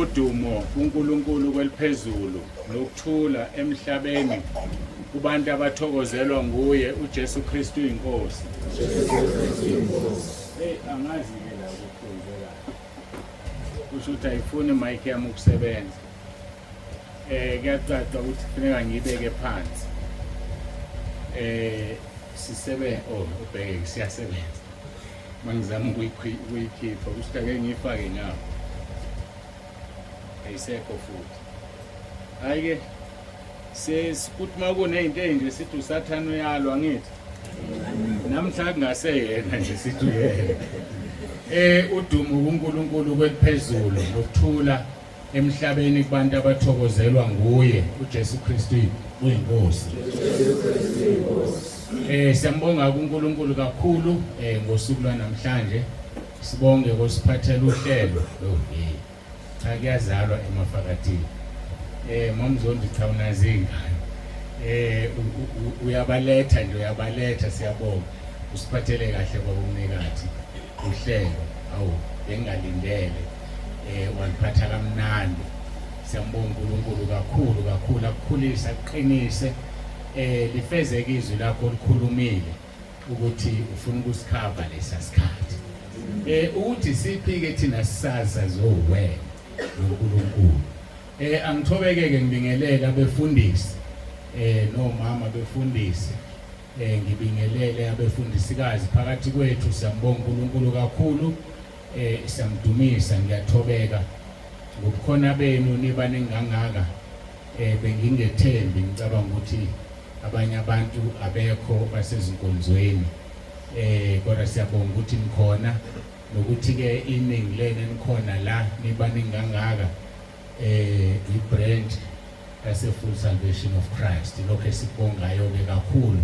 udumo uNkulunkulu kweliphezulu nokuthula emhlabeni kubantu abathokozelwa nguye uJesu Kristu inkosi. Angazi ke la ukukhuleka. Kusho ukuthi ayifuni mic yami ukusebenza. Kuyacaca ukuthi kufuneka ngibeke phansi. Sisebenza ubheke siyasebenza. Mangizama ukuyikhipha kusho ake ngifake ngawo. Ayisekho futhi. Hayi ke sesikuthi makunezinto ezinje sithi usathana uyalwa ngithi. Namhla kungaseyena nje sithi uyena. Udumo uNkulunkulu kweliphezulu nokuthula emhlabeni kubantu abathokozelwa nguye uJesu Kristu uyinkosi. Siyambonga uNkulunkulu kakhulu ngosuku lwanamhlanje Sibonge ngosiphathela uhlelo cha kuyazalwa emafakatini. Mamzondi cha unazingane. Uyabaletha nje uyabaletha siyabonga. Usiphathele kahle kwabumnikathi uhlelo awu bengalindele waliphatha kamnandi. Siyambonga uNkulunkulu kakhulu akukhulisa aqinise lifezeke izwi lakho likhulumile ukuthi ufuna ukusikhava lesasikhathi. Uthi siphike thina sisasa zowena uNkulunkulu. Angithobeke ngibingelele abefundisi nomama befundisi. Ngibingelele abefundisikazi phakathi kwethu siyambonga uNkulunkulu kakhulu. Siyamdumisa ngiyathobeka ngokukhona benu nibane ngangaka. Bengingethembi ngicabanga ukuthi abanye abantu abekho basezinkonzweni. Kodwa siyabonga ukuthi nikhona nokuthi ke iningi lene nikhona la nibane ngangaka. I-branch yase Full Salvation of Christ lokho esibongayo ke kakhulu.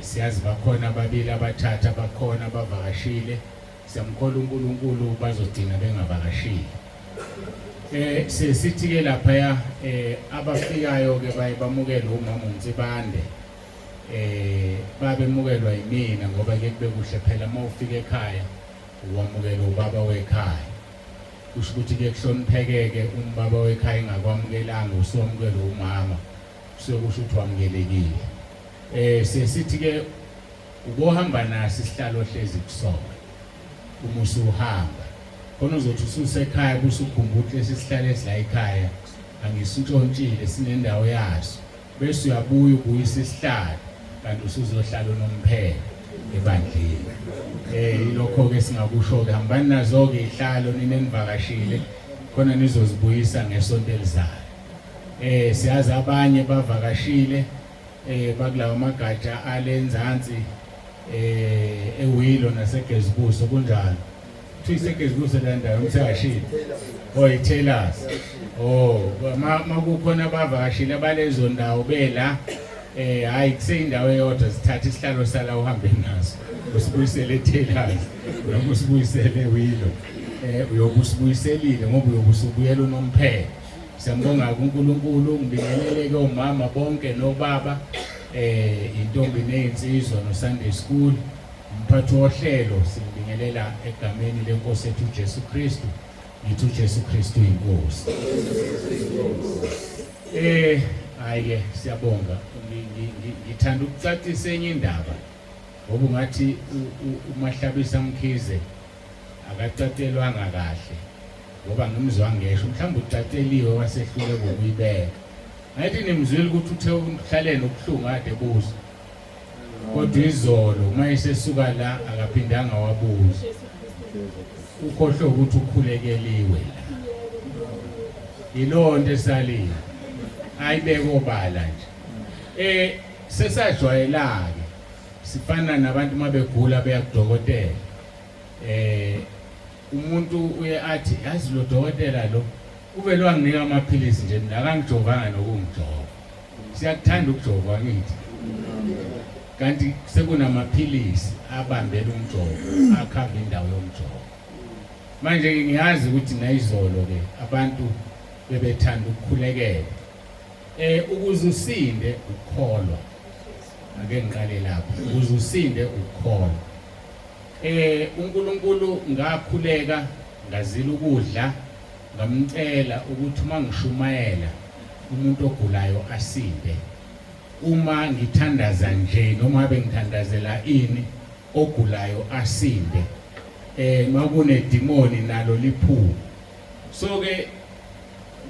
Siyazi bakhona ababili abathatha bakhona abavakashile. Siyamkhola uNkulunkulu bazodina bengavakashile. Sesithi ke lapha abafikayo ke bayibamukela umama uNtsibande. Babemukelwa yimina ngoba ke kube kuhle phela mawufika ekhaya uwamukela ubaba wekhaya. Kusho ukuthi ke kuhloniphekeke umbaba wekhaya engakwamukelanga usomukela umama. Sokusho ukuthi wamukelekile. Sesithi ke ubohamba nasi isihlalo hlezi kusona. Uma usuhamba khona uzothi ususekhaya busukhumbula lesihlalo esila ekhaya angisitshontshile sinendawo yaso bese uyabuya ubuyisa isihlalo kanti usuzohlala unomphela ebandleni. Lokho ke singakusho ke hambani nazo ke ihlalo ninenivakashile khona nizozibuyisa ngesonto elizayo. Siyazi abanye bavakashile bakulawa amagatsha alenzansi eWilo naseGezibuso kunjalo. ThuyiseGezibuso la ndawo umthashile. Ithelazi. Makukhona abavakashile abalezo ndawo bela hayi kuseyindawo eyodwa sithatha isihlalo sala uhambe naso. Usibuyisele eThelazi noma usibuyisele eWilo. Uyobusibuyiselile ngoba uyobusubuyela unomphela. Siyambonga uNkulunkulu ngibingelele ke omama bonke nobaba. Intombi nezinsizwa no Sunday School umphathi wohlelo sibingelela egameni lenkosi ethu uJesu Kristu. Ngithi uJesu Kristu inkosi. Hayi siyabonga ngithanda ukucacisa enye indaba ngoba ungathi uMahlabisa Mkhize akacatelwanga kahle ngoba ngimzwa ngesho mhlawumbe ucateliwe wasehlule ngokuyibeka. Ngathi nimzwile ukuthi uthe umhlalene okuhlungu ade buzo. Kodwa izolo mayesesuka la akaphindanga wabuza. Ukhohlwe ukuthi ukhulekeliwe la. Ilonto esalile. Ayibeke obala nje. Sesajwayela ke. Sifana nabantu mabegula beya kudokotela. Umuntu uye athi yazi lo dokotela lo uvele wanginika amaphilisi nje akangijovanga nokungijova. Siyakuthanda ukujova ngithi. Kanti sekunamaphilisi abambela umjovo akhamba indawo yomjovo. Manje ngiyazi ukuthi nayizolo ke abantu bebethanda ukukhulekela. Ukuze usinde ukukholwa. Ake ngiqale lapha. Ukuze usinde ukukholwa. uNkulunkulu ngakhuleka ngazila ukudla ngamcela ukuthi uma ngishumayela umuntu ogulayo asinde. Uma ngithandaza nje noma abe ngithandazela ini ogulayo asinde. Makune demoni nalo liphuma. So ke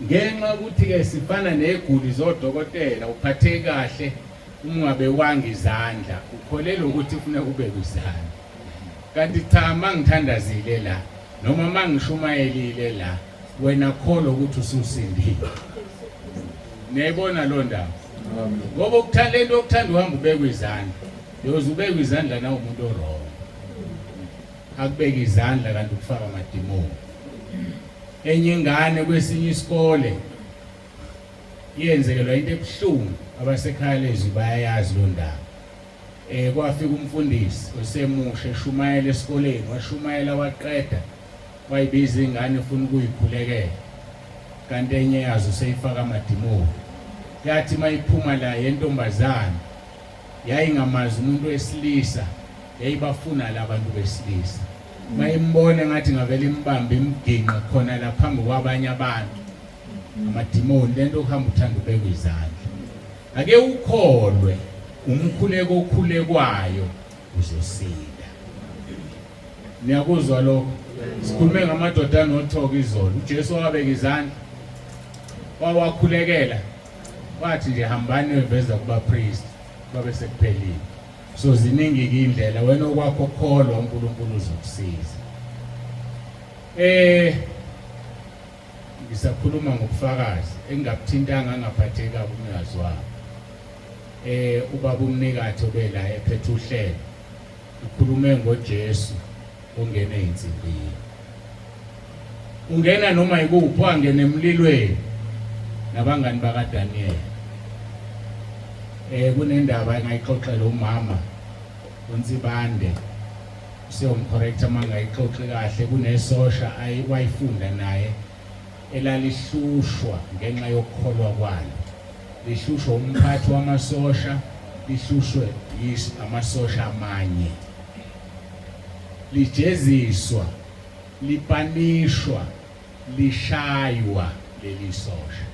ngenxa ukuthi ke sifana neguli zodokotela uphathe kahle ungabe wanga izandla ukholela ukuthi ufuna ubeke izandla. Kanti cha mangithandazile la noma mangishumayelile la wena kholo ukuthi ususindile. Niyibona lo ndaba? Ngoba ukuthanda into okuthanda uhamba ubeke izandla. Yoze ubeke izandla na umuntu orong. Akubeka izandla kanti ukufaka amadimoni. Enye ingane kwesinye isikole yenzekelwa into ebuhlungu abasekhaya lezi bayayazi lo ndaba. kwafika umfundisi osemusha eshumayela esikoleni, washumayela waqeda, wayibiza ingane ufuna ukuyikhulekela, kanti enye yazo seyifaka amadimoni. Yathi mayiphuma la yentombazana yayingamazi umuntu wesilisa, yayibafuna labantu besilisa. Mayimbone ngathi ngavela imbamba imginqa khona la phambi kwabanye abantu, amadimoni, lento uhamba uthanda ubeka izandla. Ake ukholwe, umkhuleko okhulekwayo uzosila. Niyakuzwa lokho? Sikhulume ngamadoda anothoko izolo. uJesu wabeka izandla, wawakhulekela, wathi nje hambani eveza kuba priest, babe sekuphelile. So ziningi indlela wena okwakho kholwa uNkulunkulu uzokusiza. Ngisakhuluma ngobufakazi engabuthintanga ngaphatheka kumnikazi wami. Ubaba umnikati obela ephethe uhlelo ukhulume ngoJesu ongena einsimbini. Ungena noma yikuphi, wangena emlilweni nabangani bakaDaniel. Kunendaba engayixoxela umama uNsibande, siyomcorrecta mangayixoxi kahle. Kunesosha wayifunda naye elalihlushwa ngenxa yokukholwa kwalo. Lihlushwa umphathi wamasosha, lihlushwe amasosha amanye, lijeziswa, lipanishwa, lishaywa leli sosha.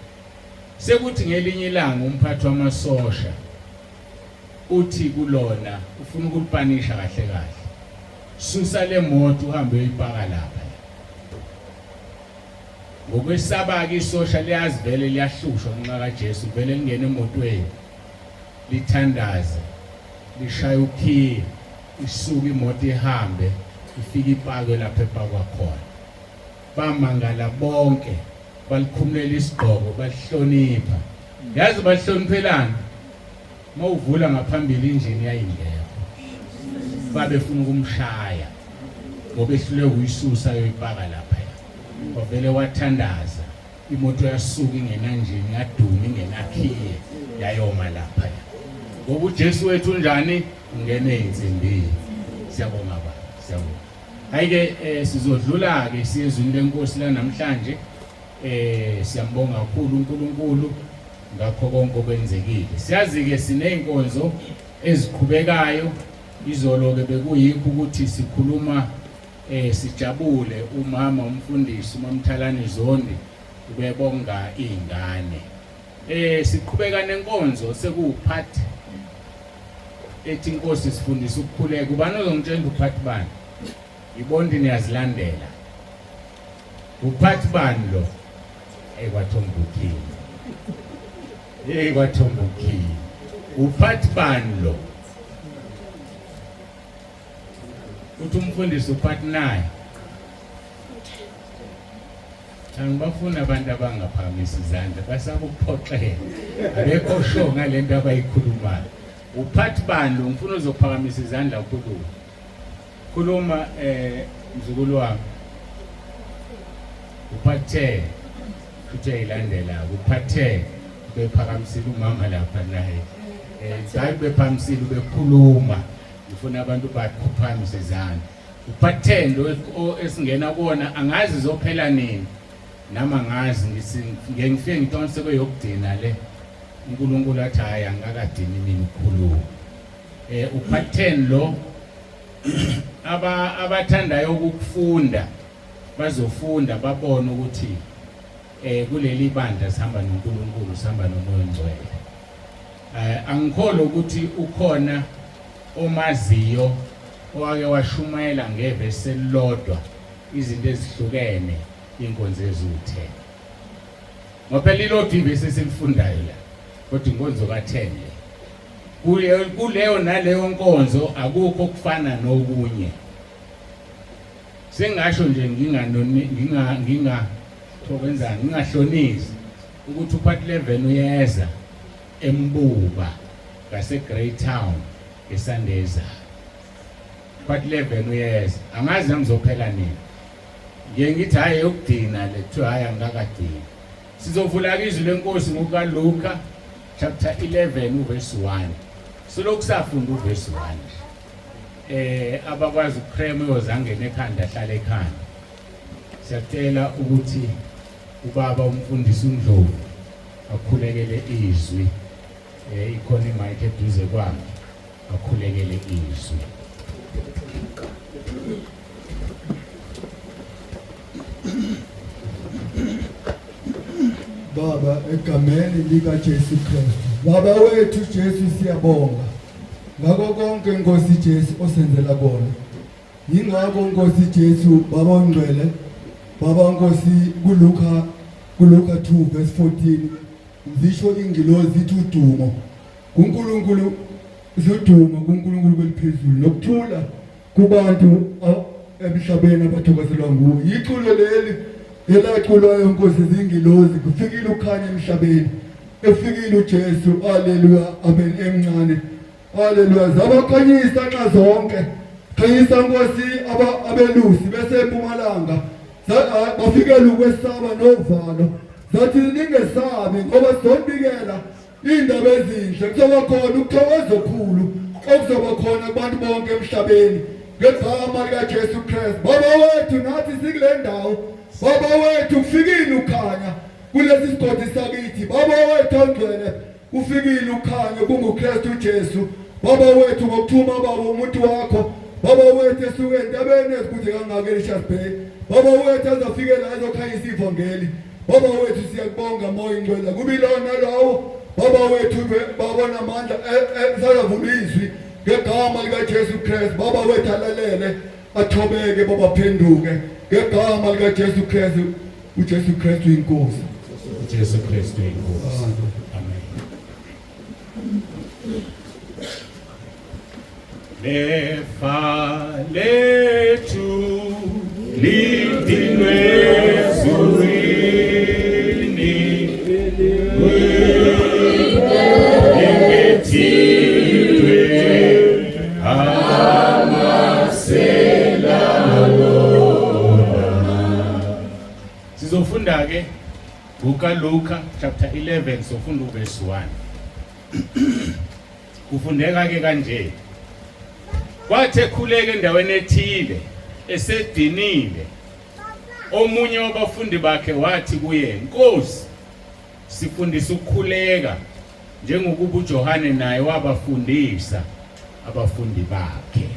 Sekuthi ngelinye ilanga umphathi wamasosha uthi kulona ufuna ukulipanisha kahle kahle, susa le moto uhambe uyipaka lapha. Ngokwesaba-ke isosha liyazivele liyahlushwa ngenxa kaJesu, vele lingene emotweni lithandaze, lishaya ukhiye, isuke imoto ihambe ifike ipakwe lapha epakwa khona. Bamangala bonke, balikhumulela isigqoko, balihlonipha. Yazi balihloniphelana? Mawuvula ngaphambili injini yayingekho, babefuna ukumshaya ngoba ehlule uyisusa yoyipaka lapha. Wavele wathandaza, imoto yasuka ingenanjini, yaduma ingenakhiye, yayoma lapha. Ngoba uJesu wethu unjani? Ungene einsimbini. Siyabonga baba, siyabonga. Hayike sizodlula ke siyezwini lenkosi la namhlanje. Siyambonga kakhulu uNkulunkulu ngakho konke okwenzekile. Siyazi ke sineyinkonzo eziqhubekayo. Izolo ke bekuyikho ukuthi sikhuluma sijabule umama umfundisi uMamthalane Zondi ubebonga izingane. Siqhubeka nenkonzo sekuwuphathi ethi inkosi sifundisa ukukhuleka. Ubani ozongitshela uphathi bani? Ibondi niyazilandela. Uphathi bani lo? KwaThombukhile. kwaThombukhile. Uphathi bani lo? Uthi umfundisi uphathi naye. Angibafuna abantu abangaphakamisa izandla, basaba ukuphoxela. Abekho sho ngalento abayikhulumayo. Uphathi bani lo? Ngifuna uzophakamisa izandla ukhuluma. Khuluma mzukulu wami. Uphathe uthe ilandela, uphathe bephakamisile umama lapha naye. Hayi bephakamisile bekhuluma. Ngifuna abantu bakhuphamise izandla. Uphathe lo esingena kuona angazi zophela nini. Nama ngazi ngifike ngitonse kweyokugcina le. uNkulunkulu athi hayi angakadini mina ukukhuluma. Uphathe lo abathandayo ukufunda bazofunda babone ukuthi kuleli bandla sihamba noNkulunkulu, sihamba noMoya oNgcwele. Angikholwa ukuthi ukhona omaziyo owake washumayela ngevesi elilodwa izinto ezihlukene inkonzo eziwu10. Ngoba lilodwa ivesi esilifundayo la, kodwa inkonzo ka10 kuleyo naleyo nkonzo akukho kufana nokunye. Sengasho nje ngingahlonisi ukuthi uphathi 11 uyeza eMbuba ngase Greytown eSandeza. Uphathi 11 uyeza, angazi ngizophela nini. Ngithi hayi yokudina lethu hayi angakadini. Sizovula izwi lenkosi ngokukaLuka chapter 11 verse 1. Silokusafunda uverse 1. Abakwazi ukucrema uyozangena ekhanda ahlala ekhanda. Siyacela ukuthi ubaba umfundisi uNdlovu akhulekele izwi. Ikhona imic eduze kwami. Akhulekele izwi. Baba egameni lika Jesu Kristu. Baba wethu Jesu siyabonga. Ngakho konke Nkosi Jesu osenzela kona. Yingakho Nkosi Jesu Baba ongcwele. Baba Nkosi kuLuka 2:14 zisho ingilozi ithi udumo kuNkulunkulu udumo kuNkulunkulu beliphezulu nokuthula kubantu emhlabeni abathokozelwa nguye. Iculo leli elaculwayo Nkosi zingilozi kufikile ukhanya emhlabeni efikile uJesu. Haleluya, amen. Emncane, haleluya, zabakhanyisa nxa zonke. Khanyisa Nkosi abelusi bese eMpumalanga bafikela ukwesaba novalo. Zathi ningesabi ngoba sizobikela indaba ezinhle. Kuzoba khona ukuthokoza okukhulu okuzoba khona kubantu bonke emhlabeni ngegama lika Jesu Kristu. Baba wethu nathi sikule ndawo. Baba wethu kufikile ukhanya kulesi sigodi sakithi. Baba wethu ongcwele ufikile ukhanya kunguKristu Jesu. Baba wethu ngokuthuma baba umuntu wakho. Baba wethu esuke entabeni ezikude kangaka eRichards Bay. Baba wethu azofikela azokhanyisa ivangeli. Baba wethu siyakubonga moya ingcwele kubilona lawo. Baba wethu babona amandla esazavula izwi ngegama lika Jesu Kristu. Baba wethu alalele athobeke baba phenduke ngegama lika Jesu Kristu. uJesu Kristu inkosi. uJesu Kristu inkosi. Amen. Lefa lethu lidinwe ezulwini ngethidwe amasela lona. Sizofunda ke kuLuka chapter 11 sofunda uverse 1. Kufundeka ke kanje: kwathi ekhuleka endaweni ethile esedinile, omunye wabafundi bakhe wathi kuye, Nkosi, sifundisa ukukhuleka njengokuba uJohane naye wabafundisa abafundi bakhe.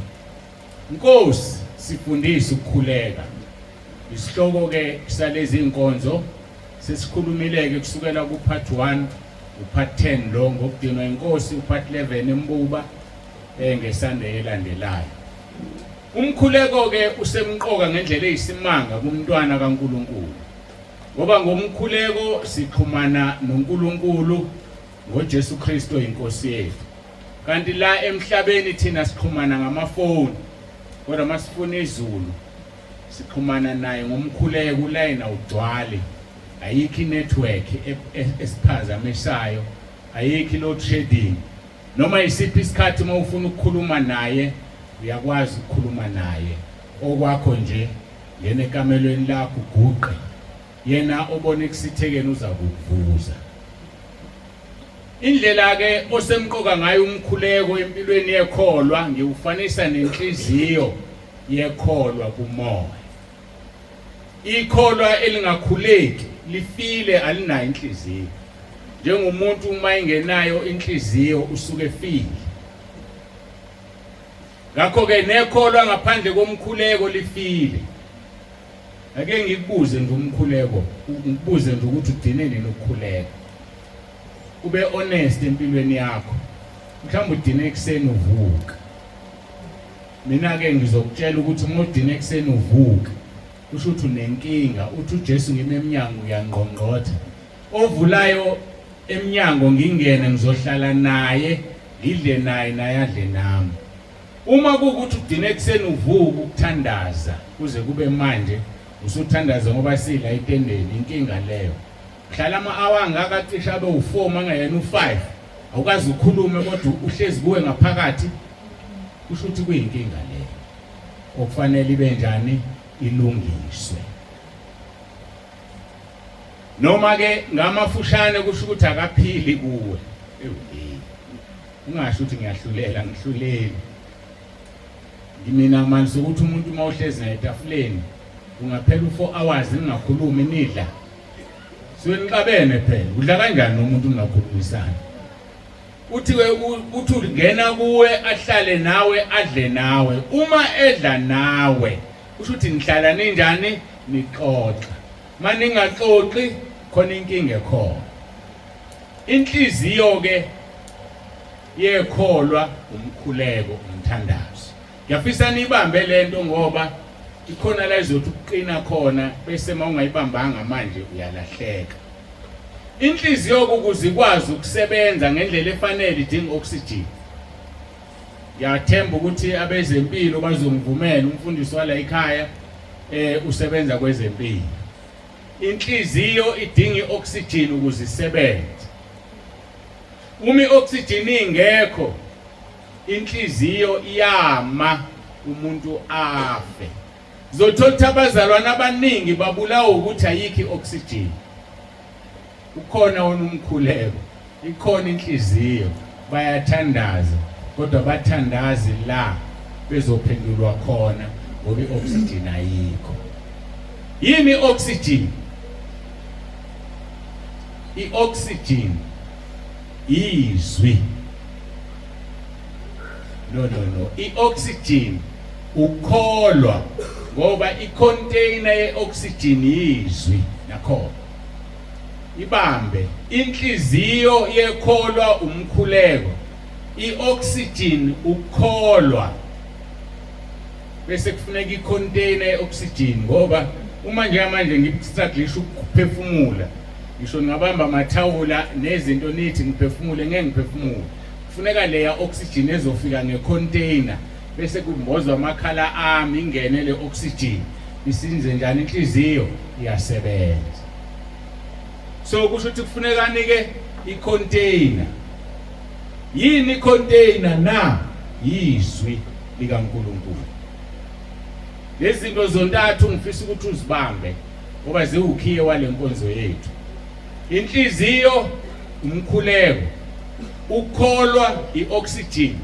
Nkosi, sifundisa ukukhuleka. Isihloko ke salezi inkonzo sesikhulumile ke kusukela ku part 1 upart 10 lo ngokudinwa inkosi, upart 11 embuba ngeSunday elandelayo. Umkhuleko ke usemqoka ngendlela eyisimanga kumntwana kaNkuluNkulu. Ngoba ngomkhuleko sixhumana noNkulunkulu ngoJesu Kristu inkosi yethu. Kanti la emhlabeni thina sixhumana ngamafoni. Kodwa masifuna izulu sixhumana naye ngomkhuleko, ulayina ugcwale. Ayikho network esiphazamisayo, ayikho load shedding. Noma isiphi isikhathi uma ufuna ukukhuluma naye uyakwazi ukukhuluma naye. Okwakho nje yena ekamelweni lakho uguqe, yena obona ekusithekeni uza kukuvuza. Indlela ke osemqoka ngayo umkhuleko empilweni yekholwa ngiufanisa nenhliziyo yekholwa kumoya. Ikholwa elingakhuleki lifile alinayo inhliziyo. Njengomuntu uma ingenayo inhliziyo usuke efile. Ngakho ke nekholwa ngaphandle komkhuleko lifile. Ake ngikubuze nje umkhuleko, ngikubuze nje ukuthi udineni nokukhuleka. Ube honest empilweni yakho. Mhlawumbe udine ekseni uvuka. Mina ke ngizokutshela ukuthi uma udine ekseni uvuka, kusho ukuthi unenkinga, uthi uJesu ngimemnyango uyangqongqotha. Ovulayo emnyango ngingene ngizohlala naye, ngidle naye naye adle nami. Uma kukuthi udine ekseni uvuka ukuthandaza kuze kube manje usuthandaza ngoba sila itendeni, inkinga leyo. Hlala ama-hour angaka cishe abe u4 mangayena u5. Awukazi ukukhuluma kodwa uhlezi kuwe ngaphakathi. Kusho ukuthi kuyinkinga leyo. Okufanele ibe njani? Ilungiswe. Noma ke ngamafushane kusho ukuthi akaphili kuwe. ungasho ukuthi ngiyahlulela, ngihluleli. Ngimina manje sokuthi umuntu uma uhlezi naye etafuleni ungaphela u4 hours ningakhulumi nidla. Siwenixabene phela. Udla kanjani umuntu ungakhulumisana? Uthi ungena kuwe ahlale nawe adle nawe. Uma edla nawe usho ukuthi nihlala ninjani nixoxa. Manje ningaxoxi khona inkinga ekhona. Inhliziyo ke yekholwa umkhuleko umthandazo. Ngiyafisa nibambe lento ngoba ikhona la izothi uqina khona bese mawungayibambanga manje uyalahleka. Inhliziyo ukuze ikwazi ukusebenza ngendlela efanele idinga oxygen. Ngiyathemba ukuthi abezempilo bazongivumela umfundisi wala ekhaya usebenza kwezempilo. Inhliziyo idinga ioxygen ukuze isebenze. Uma ioxygen ingekho inhliziyo iyama umuntu afe. Zothola abazalwana abaningi babulawa ukuthi ayikho ioxygen. Ukhona wona umkhuleko, ikhona inhliziyo, bayathandaza kodwa bathandazi la bezophendulwa khona ngoba ioxygen ayikho. Yini oxygen? Ioxygen izwi. No. Ioxygen ukholwa ngoba icontainer yeoxygen izwi nakho. Ibambe inhliziyo yekholwa umkhuleko. Ioxygen ukholwa. Bese kufuneka icontainer yeoxygen ngoba uma nje manje ngistruggle ukuphefumula. Ngisho ngabamba amathawula nezinto nithi ngiphefumule ngeke ngiphefumule. Kufuneka leya oxygen ezofika ngecontainer bese kumbozwa amakhala ami ingene le oxygen. Isinze njani inhliziyo iyasebenza. So kusho ukuthi kufunekani ke icontainer. Yini icontainer na? Yizwi likaNkulunkulu. Lezi zinto zontathu ngifisa ukuthi uzibambe ngoba ziwukhiye walenkonzo yethu. Inhliziyo umkhuleko, ukholwa ioxygen,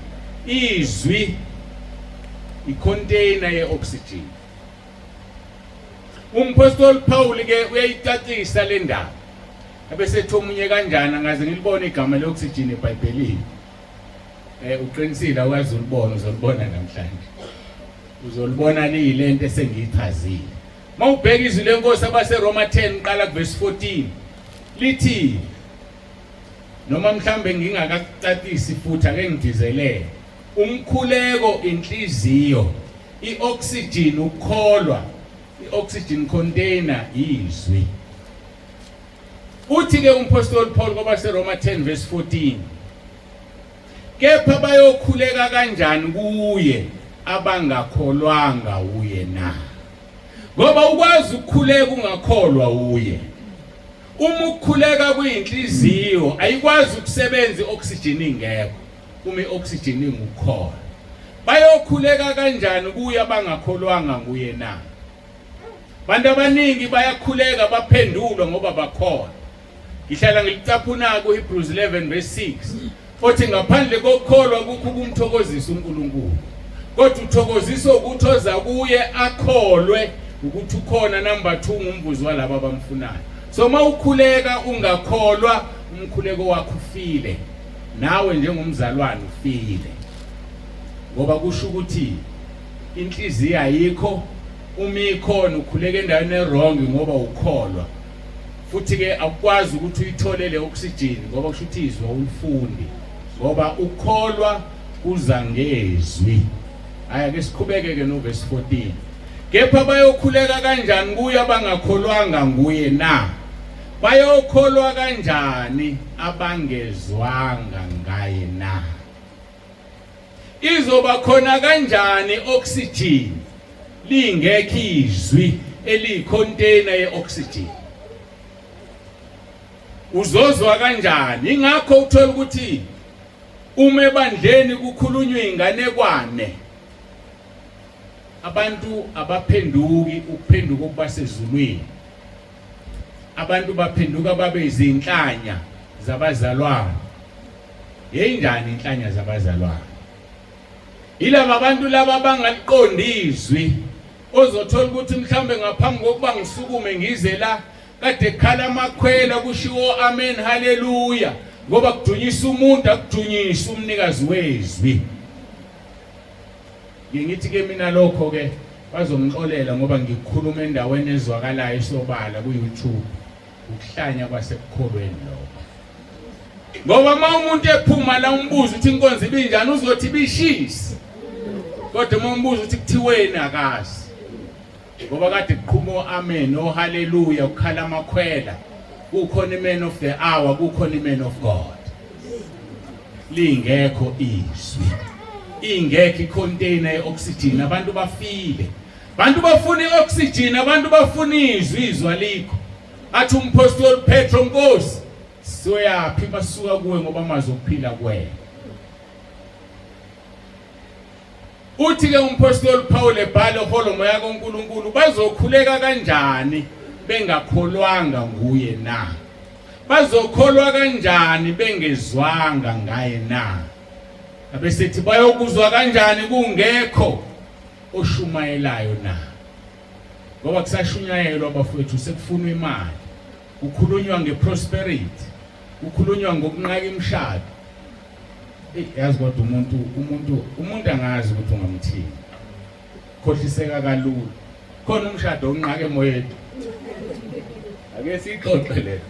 izwi icontainer yeoxygen. Umpostoli Paul ke uyayicacisa le ndaba. Abese thomunye kanjani ngaze ngilibone igama leoxygen eBhayibhelini. Uqinisile ukwazi ulibona, uzolibona namhlanje. Uzolibona lilento esengiyichazile. Mawubheka izwi lenkosi abase Roma 10 qala kuverse 14. Lithi noma mhlambe ngingakacacisi futhi ake ngidizelele. Umkhuleko inhliziyo, ioxygen ukholwa, ioxygen container izwi. Uthi ke umpostoli Paul kwabase Roma 10 verse 14. Kepha bayokhuleka kanjani kuye abangakholwanga uye na? Ngoba ukwazi ukukhuleka ungakholwa uye. Uma ukukhuleka kuyinhliziyo ayikwazi ukusebenza ioxygen ingekho. Uma ioxygen ingukholwa. Bayokhuleka kanjani kuye abangakholwanga nguye na? Bantu abaningi bayakhuleka baphendulwa ngoba bakholwa. Ngihlala ngilicaphuna ku Hebrews 11 verse 6. Othi ngaphandle kokholwa kukho ukumthokozisa uNkulunkulu. Kodwa uthokozisa ukuthi oza kuye akholwe ukuthi ukhona number 2 ngumvuzo walabo abamfunayo. So mawukhuleka ungakholwa umkhuleko wakho ufile. Nawe njengomzalwane ufile. Ngoba kusho ukuthi inhliziyo ayikho, uma ikhona ukhuleka endaweni errong ngoba ukholwa. Futhi ke akwazi ukuthi uyithole le oxygen ngoba kusho ukuthi izwa ulifundi. Ngoba ukholwa kuza ngezwi. Aya ke siqhubeke ke no verse 14. Kepha bayokhuleka kanjani kuye abangakholwanga nguye na? Bayokholwa kanjani abangezwanga ngaye na? Izoba khona kanjani oxygen lingekho izwi eliyicontainer yeoxygen? Uzozwa kanjani? Ingakho uthola ukuthi uma ebandleni kukhulunywa inganekwane abantu abaphenduki ukuphenduka okubasezulwini. Abantu baphenduka babe izinhlanya zabazalwane. Yeyinjani inhlanya zabazalwane? Ilaba abantu laba bangaliqondizwi ozothola ukuthi mhlambe ngaphambi kokuba ngisukume ngize la kade khala amakhwela kushiwo amen haleluya ngoba kudunyisa umuntu akudunyisa umnikazi wezwi. Ngithi ke mina lokho ke bazongixolela ngoba ngikhuluma endaweni ezwakalayo esobala ku YouTube ukuhlanya kwasekukholweni lokho. Ngoba uma umuntu ephuma la umbuzo uthi inkonzo ibinjani uzothi bishisi. Kodwa uma umbuzo uthi kuthiweni akazi. Ngoba kade kuqhuma amen no haleluya ukhala amakhwela kukhona man of the hour kukhona man of God. Lingekho izwi. Ingekho icontainer yeoxygen abantu bafile. Abantu bafuna ioxygen abantu bafuna izwi alikho. Athi umpostoli Petro Nkosi soyaphi basuka kuwe ngoba amazwi okuphila kuwena. Uthi ke umpostoli Paul ebhala oholomo yakhe uNkulunkulu bazokhuleka kanjani bengakholwanga nguye na? Bazokholwa kanjani bengezwanga ngaye na? Abesethi bayokuzwa kanjani kungekho oshumayelayo na? Ngoba kusashunyayelwa abafowethu sekufunwa imali. Kukhulunywa ngeprosperity, kukhulunywa ngokunqaka imshado. Yazi kodwa umuntu angazi ukuthi ungamthini. Khohliseka kalula. Khona umshado onqaka emoyeni. Ake sixoxe le.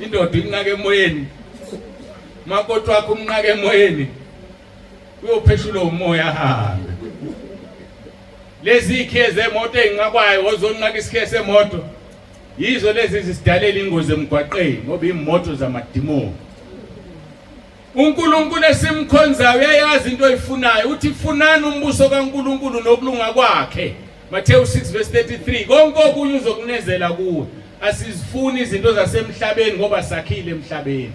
Indoda inqaka emoyeni. Makoti wakho umnqaka emoyeni. Uyopheshula umoya ahambe. Lezi ikhe zemoto ezinqakwayo ozonqaka isikhe semoto. Yizo lezi zisidalela ingozi emgwaqeni ngoba imoto zamadimoni. uNkulunkulu esimkhonzayo uyayazi into oyifunayo uthi funani umbuso kaNkulunkulu nokulunga kwakhe. Matthew 6:33 konke okunye uzokunezela kuwe. Asizifuni izinto zasemhlabeni ngoba sakhile emhlabeni.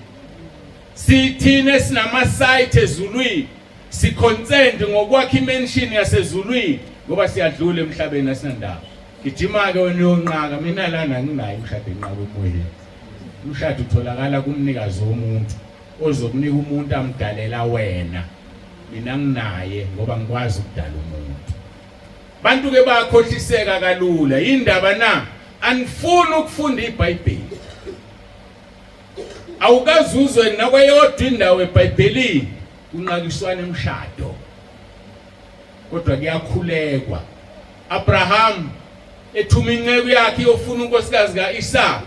Sithine sinama site ezulwini. Siconcent ngokwakhe imention yasezulwini ngoba siyadlula emhlabeni asinandaba. Gijima ke wena uyonqaka mina lana nginayo umshado enqaka emoyeni. Umshado utholakala kumnikazi womuntu ozokunika umuntu amdalela wena. Mina nginaye ngoba ngikwazi ukudala umuntu. Bantu ke bayakhohliseka kalula indaba na anifuni ukufunda iBhayibheli. Awukazuzwe nakweyodwa indawo eBhayibhelini kunqakiswana emshado. Kodwa kuyakhulekwa. Abraham ethuma inceku yakhe yofuna unkosikazi kaIsaka.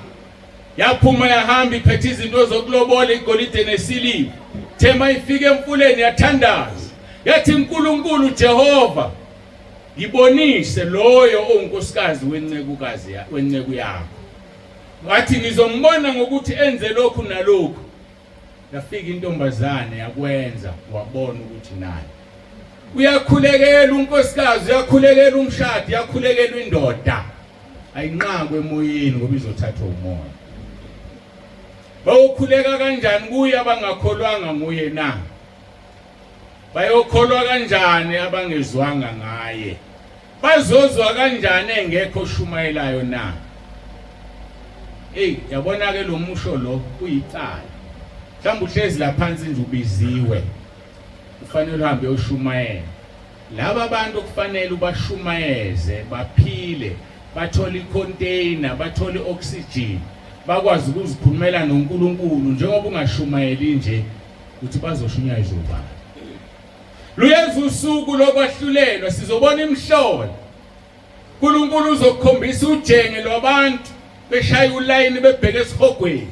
Yaphuma yahamba iphethe izinto zokulobola igolide nesiliva. Thema ifike emfuleni yathandaza. Yathi uNkulunkulu Jehova ngibonise loyo onkosikazi wenceku yakho. Wathi ngizombona ngokuthi enze lokhu nalokhu. Yafika intombazane yakwenza wabona ukuthi naye uyakhulekela unkosikazi uyakhulekela umshado uyakhulekela indoda ayinqakwe emoyeni ngoba izothathwa umoya. Bayokhuleka kanjani kuye abangakholwanga nguye na? Bayokholwa kanjani abangezwanga ngaye? Bazozwa kanjani engekho shumayelayo na? Yabona ke lo musho lo uyicala. Mhlawumbe uhlezi la phansi nje ubiziwe. Kufanele uhambe uyoshumayela. Laba bantu kufanele ubashumayeze, baphile, bathole icontainer, bathole oxygen, bakwazi ukuzikhulumela noNkulunkulu njengoba ungashumayeli nje ukuthi bazoshunyayezwa ubani. Luyenza usuku lokwahlulelwa sizobona imhlolo. uNkulunkulu uzokukhombisa ujenge lwabantu beshaya ulayini bebheke esihogweni.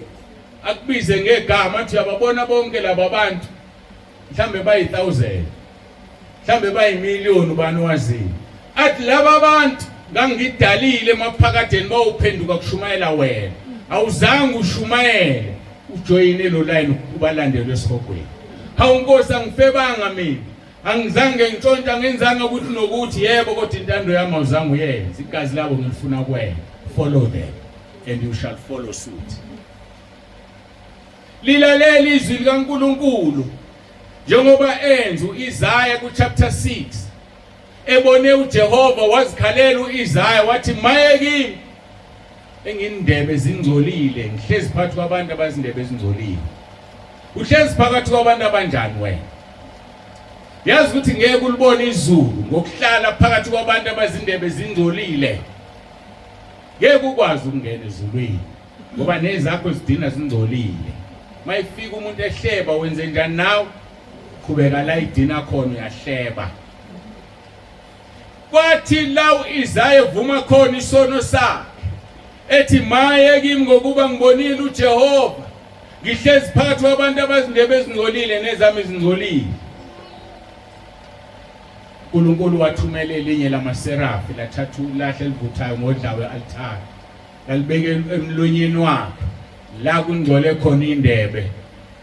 Akubize ngegama athi uyababona bonke laba bantu mhlambe bayi1000 mhlambe bayi1,000,000 ubani wazini. Athi laba bantu ngangidalile emaphakadeni bawuphenduka kushumayela wena. Awuzange ushumayele ujoyine lo line ubalandele esihogweni. Hawu Nkosi angifebanga mina. Angizange ngitshontsha ngenzanga ukuthi nokuthi yebo kodwa intando yami awuzange uyenze. Igazi labo ngilifuna kuwena. Follow them and you shall follow suit. Lilaleli izwi likaNkulunkulu njengoba enza uIsaya ku chapter 6 ebone uJehova wazikhalela uIsaya wathi maye kimi engindebe ezingcolile ngihlezi phakathi kwabantu abazindebe ezingcolile. uhlezi phakathi kwabantu abanjani wena? Yazi ukuthi ngeke ulibone izulu ngokuhlala phakathi kwabantu abazindebe ezingcolile. Ngeke ukwazi ukungena ezulwini ngoba nezakho zidina zingcolile. Mayifika umuntu ehleba wenze njani nawe? Qhubeka la idina khona uyahleba. Kwathi lawo Isaya evuma khona isono sakhe ethi maye kimi ngokuba ngibonile uJehova ngihlezi phakathi kwabantu abazindebe ezingcolile nezami ezingcolile. uNkulunkulu wathumela elinye lamaserafi lathatha ulahle elivuthayo ngodlawe altar lalibeke emlonyeni wakhe la kungcole khona indebe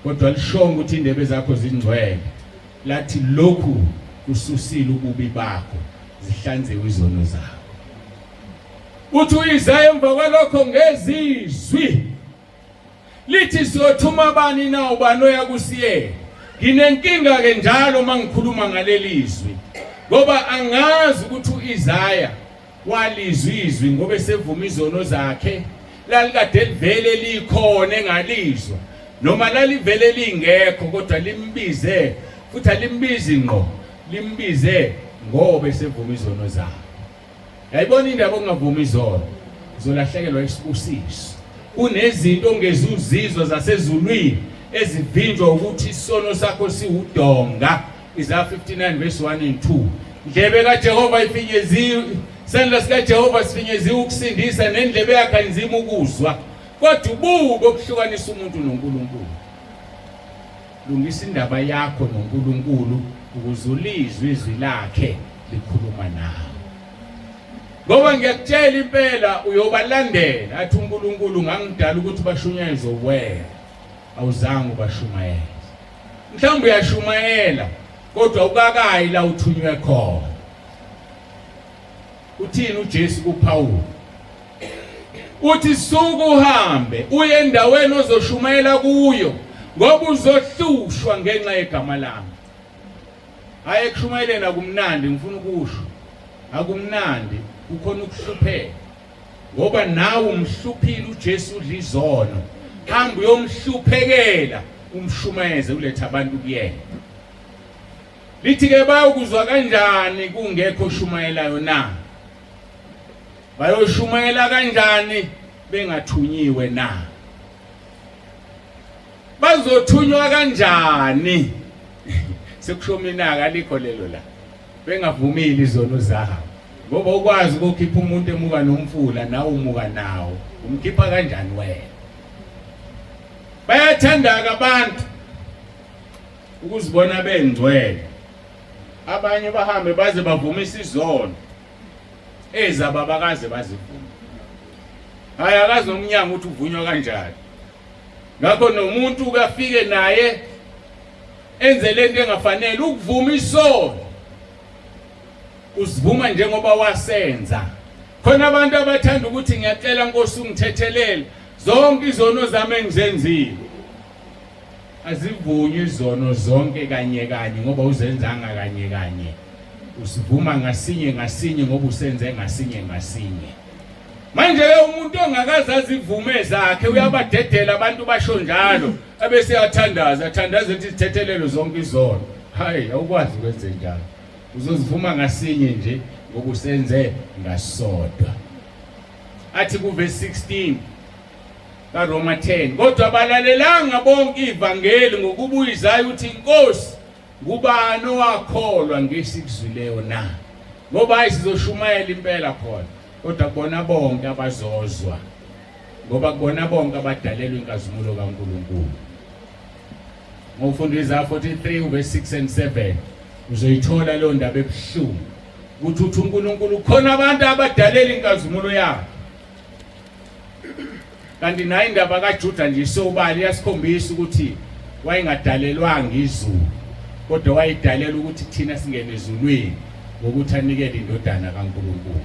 kodwa lishonga ukuthi indebe zakho zingcwele lathi lokhu kususile ububi bakho zihlanzewe izono zakho. Uthi uIsaya emva kwalokho ngezizwi lithi siyothuma bani na ubani oya kusiye. Nginenkinga ke njalo mangikhuluma ngalelizwi ngoba angazi ukuthi uIsaya walizwi izwi ngoba esevuma izono zakhe lalikade livele likhona engalizwa noma lalivele lingekho kodwa limbize futhi alimbizi ngqo limbize ngoba esevuma izono zakhe. Yayibona indaba ongavuma izono uzolahlekelwa isibusiso. Kunezinto ongezuzizwa zasezulwini ezivinjwa ukuthi isono sakho siwudonga. Isaiah 59 verse 1 and 2. Ndlebe kaJehova ifinyeziwe, sandla sika Jehova sifinyeziwe ukusindisa nendlebe yakhe inzima ukuzwa. Kodwa ubuko okuhlukanisa umuntu noNkulunkulu. Lungisa indaba yakho noNkulunkulu ukuze ulizwe izwi lakhe likhuluma nawe. Ngoba ngiyakutshela impela uyobalandela athi uNkulunkulu ngangidala ukuthi bashunyayeze wena. Awuzange ubashumayela. Mhlawumbe uyashumayela kodwa ukakayi la uthunywe khona. Uthini uJesu kuPaul? Uthi suku uhambe uye endaweni ozoshumayela kuyo ngoba uzohlushwa ngenxa yegama lami. Hayi kushumayelena kumnandi ngifuna ukusho. Akumnandi kukhona ukuhlupheka. Ngoba nawe umhluphile uJesu udla izono. Hamba uyomhluphekela umshumayeze uletha abantu kuyena. Lithi ke bayokuzwa kanjani kungekho shumayelayo na? Bayoshumayela kanjani bengathunyiwe na? Bazothunywa kanjani? Sekusho mina kalikho lelo la. Bengavumile izono zabo. Ngoba ukwazi ukukhipha umuntu emuka nomfula nawe umuka nawo. Umkhipha kanjani wena? Bayathanda abantu ukuzibona bengcwele. Abanye bahambe baze bavumisa izono ezababakaze bazivuma. Hayi akazi nomnyango uthi uvunywa kanjani. Ngakho nomuntu ukafike naye enze lento engafanele ukuvuma isono. Usivuma njengoba wasenza. Khona abantu abathanda ukuthi ngiyacela Nkosi ungithethelele zonke izono zami engizenzile. Azivunywe izono zonke kanye kanye ngoba uzenzanga kanye kanye. Usivuma ngasinye ngasinye ngoba usenze ngasinye ngasinye. Manje umuntu ongakazi azivume zakhe uyabadedela abantu basho njalo abese yathandaza athandaza ukuthi sithethelelo zonke izono. Hayi awukwazi ukwenze njalo. Uzozivuma ngasinye nje ngoba usenze ngasodwa. Athi ku verse 16 kaRoma 10 kodwa balalelanga bonke ivangeli ngokuba uIsaya uthi Nkosi ngubani owakholwa ngesikuzwileyo na? Ngoba ayisizoshumayela impela khona kodwa kubona bonke abazozwa ngoba kubona bonke abadalelwe inkazimulo kaNkulunkulu. Ngofunda Isaiah 43 verse 6 and 7 uzoyithola lo ndaba ebuhlungu ukuthi uthi uNkulunkulu khona abantu abadalela inkazimulo yakhe. Kanti nayo indaba kaJuda nje isobala iyasikhombisa ukuthi wayengadalelwanga izulu kodwa wayidalela ukuthi thina singene ezulwini ngokuthi anikele indodana kaNkulunkulu.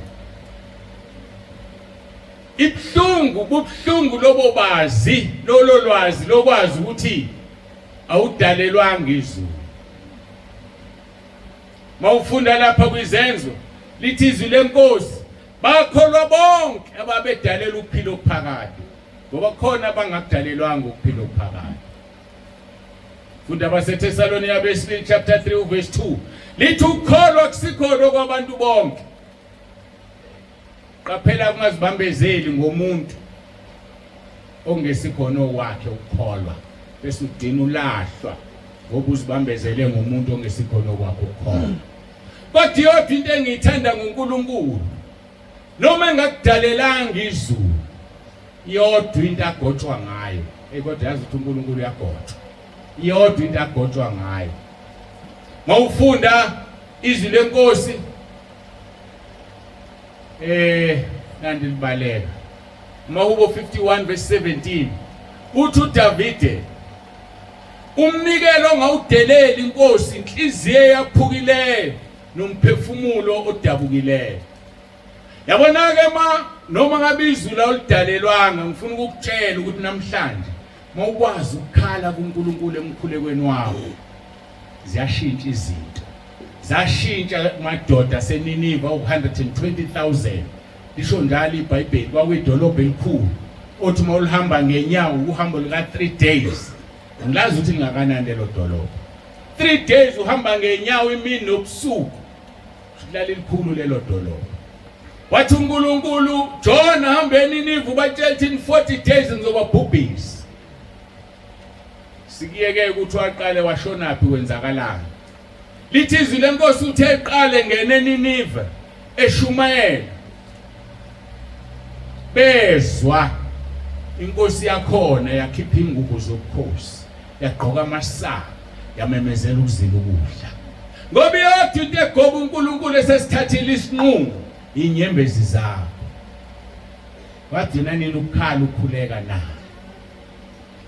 Bubuhlungu lobo bazi lolo lwazi lokwazi ukuthi awudalelwanga izulu. Mawufunda lapha kwizenzo lithi izwi leNkosi bakholwa bonke ababedalela ukuphila okuphakade ngoba khona abangakudalelwanga ukuphila okuphakade. Funda abaseThesalonika besibili chapter 3 verse 2. Lithi ukukholwa kusikholwa kwabantu bonke. Qaphela ungazibambezeli ngomuntu ongesikhono wakhe ukukholwa. Bese udina ulahlwa ngoba uzibambezele ngomuntu ongesikhono kwakhe ukukholwa. Kodwa yodwa into engiyithanda ngoNkulunkulu noma engakudalelanga izulu yodwa into agotshwa ngayo. Kodwa yazi ukuthi uNkulunkulu uyagotshwa. Yodwa into agotshwa ngayo. Mawufunda izwi lenkosi nandi libaleka. Mahubo 51 verse 17. Uthi uDavide umnikelo ongawudeleli inkosi inhliziyo yaphukileyo nomphefumulo odabukileyo. Yabona ke noma ngabe izwi la olidalelwanga ngifuna ukukutshela ukuthi namhlanje mawukwazi ukukhala kuNkulunkulu emkhulekweni wakho ziyashintsha izinto. Zashintsha madoda aseNiniva u120,000. Lisho njalo iBhayibheli kwakuyidolobha elikhulu. Othi mawulihamba ngenyawo uhambo lika 3 days. Ngilazi ukuthi lingakanani lelo dolobha. 3 days uhamba ngenyawo imini nobusuku. Silala elikhulu lelo dolobha. Wathi uNkulunkulu John hambeni eNiniva ubatshela ukuthi in 40 days ngizobabhubhisa. Sikiyeke ukuthi waqale washonaphi kwenzakalana. Lithi izwi lenkosi uthe eqale ngene eNiniva eShumayela. Bezwa inkosi yakhona yakhipha ingubo zobukhosi, yagqoka amasaka, yamemezela ukuzila ukudla. Ngoba yodwa into egoba uNkulunkulu esesithathile isinqumo inyembezi zakho. Wadina nini ukukhala ukhuleka na?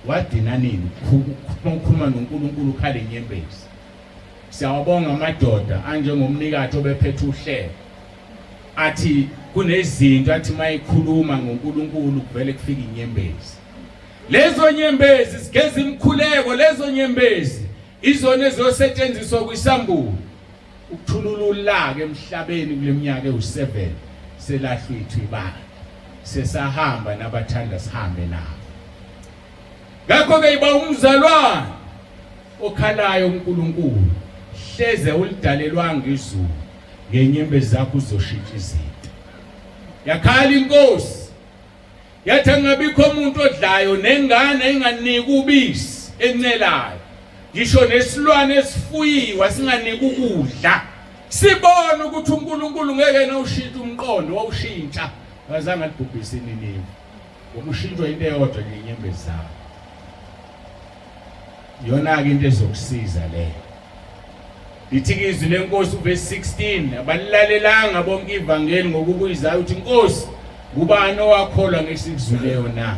Wadina nini ukukhuluma noNkulunkulu ukhala inyembezi? Siyawabonga amadoda anjengomnikazi obephethe uhlelo. Athi kunezinto athi mayikhuluma ngoNkulunkulu kuvele kufika inyembezi. Lezo nyembezi sigeza imkhuleko, lezo nyembezi izona ezosetshenziswa kwisambulo ukuthulula ulaka emhlabeni kuleminyaka ewu7 selahlwa ithu ibala. Sesahamba nabathanda sihambe nabo. Ngakho ke iba umzalwane okhalayo uNkulunkulu hleze ulidalelwanga izulu ngenyembezi zakho uzoshintsha izinto. Yakhala inkosi yathi angabikho umuntu odlayo nengane enganiki ubisi encelayo. Ngisho nesilwane esifuyiwe singaniki ukudla. Sibona ukuthi uNkulunkulu ngeke nawushintsha umqondo wawushintsha ngazange alibhubhise iNiniva. Ngokushintshwa into eyodwa ngenyembezi zakho. Yona ke into ezokusiza leyo. Lithi izwi lenkosi verse 16 abalilalelanga bonke ivangeli ngokubuyizayo uthi inkosi kubani owakholwa ngesikuzwileyo na?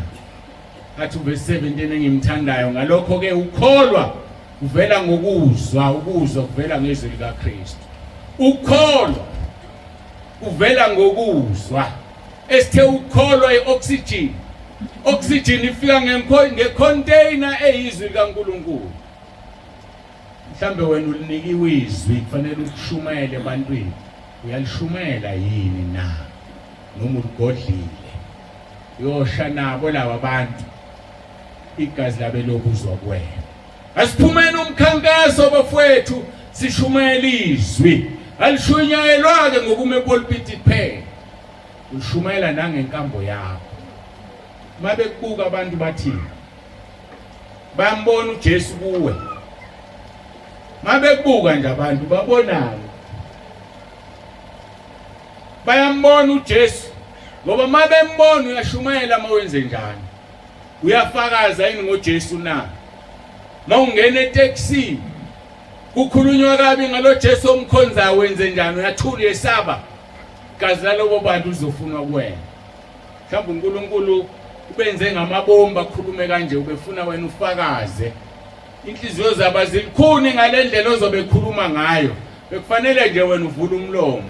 Athi verse 17 engimthandayo ngalokho ke ukholwa uvela ngokuzwa, ukuzwa kuvela ngezwi likaKristu. Ukholwa uvela ngokuzwa. Esithe ukholwa ioxygen. Oxygen ifika ngecontainer eyizwi likaNkulunkulu. Mhlambe wena ulinikiwe izwi kufanele ukushumayele ebantwini. Uyalishumela yini na? Noma uligodlile. Yosha nabo laba bantu. Igazi labe lokuzwa kuwena. Asiphumeni umkhankaso bafowethu sishumayela izwi. Alishunyayelwa ke ngokume pulpit kuphela. Ushumayela nangenkambo yakho. Mabe kubuka abantu bathi bambona uJesu kuwe. Mabe kubuka nje abantu babonana. Bayambona uJesu ngoba mabe mbona uyashumayela mawenze njani. Uyafakaza yini ngoJesu na? Mawungena etaxi kukhulunywa kabi ngalo Jesu omkhonza wenze njani uyathula yesaba. Igazi lalobo bantu uzofunwa kuwena. Mhlawumbe uNkulunkulu ubenze ngamabomba akhulume kanje ubefuna wena ufakaze. Inhliziyo zaba zilikhuni ngalendlela ozobekhuluma ngayo. Bekufanele nje wena uvule umlomo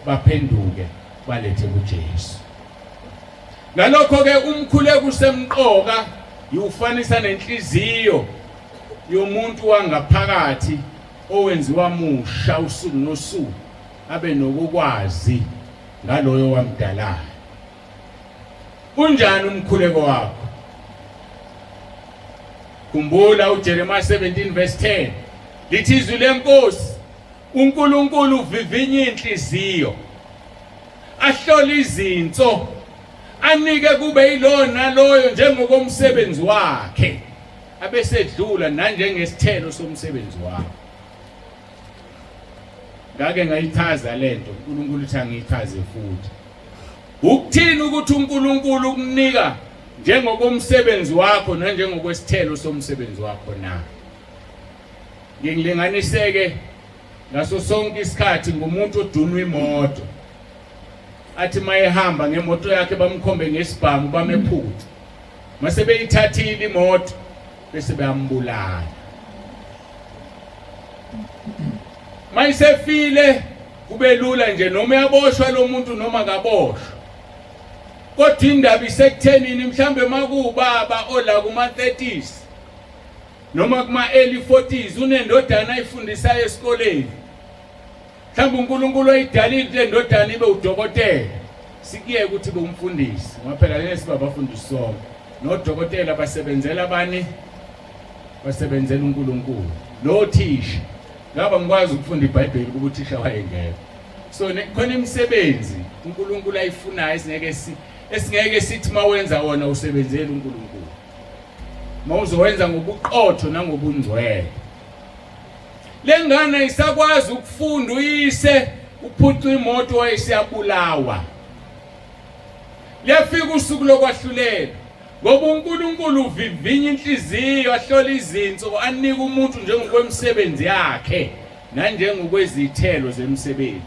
baphenduke balethe kuJesu. Ngalokho ke umkhuleko usemqoka ufanisa nenhliziyo yomuntu wangaphakathi owenziwa musha usuku nosuku abe nokukwazi ngaloyo wamdalayo. Kunjani umkhuleko wakho? Khumbula uJeremiah 17 verse 10 lithi izwi lenkosi uNkulunkulu uvivinya inhliziyo ahlola izinto anike kube yilona loyo njengokomsebenzi wakhe abesedlula nanjengesithelo somsebenzi wakhe. Ngake ngayichaza lento uNkulunkulu uthi angichaze futhi. Ukuthini ukuthi uNkulunkulu ukunika njengokomsebenzi wakho nanjengokwesithelo somsebenzi wakho na? Ngilinganiseke ngaso sonke isikhathi ngumuntu odunwa imoto. Athi mayehamba ngemoto yakhe bamkhombe ngesibhamu bamephutha. Mase beyithathile imoto bese bayambulala. Mayisefile kube lula nje noma uyaboshwa lo muntu noma kaboshwa. Kodwa indaba isekuthenini mhlambe makubaba ola kuma 30s noma kuma early 40s unendodana ayifundisayo esikoleni. Mhlambe uNkulunkulu ayidalile le ndodana ibe udokotela. Sikiye ukuthi bomfundisi. Ngoba phela lesi babafundisi sonke. Nodokotela basebenzela abani? Basebenzela uNkulunkulu. Nothisha. Ngaba ngikwazi ukufunda iBhayibheli kuba uthisha wayengekho. So khona imisebenzi uNkulunkulu ayifunayo esingeke sithi mawenza wona usebenzele uNkulunkulu. Mawuzowenza ngobuqotho nangobungcwele. Lengane isakwazi ukufunda uyise uphuca imoto wayesiyabulawa. Liyafika usuku lokwahlulela. Ngoba uNkulunkulu uvivinya inhliziyo ahlola izinto anika umuntu njengokwemsebenzi yakhe nanjengokwezithelo zemsebenzi.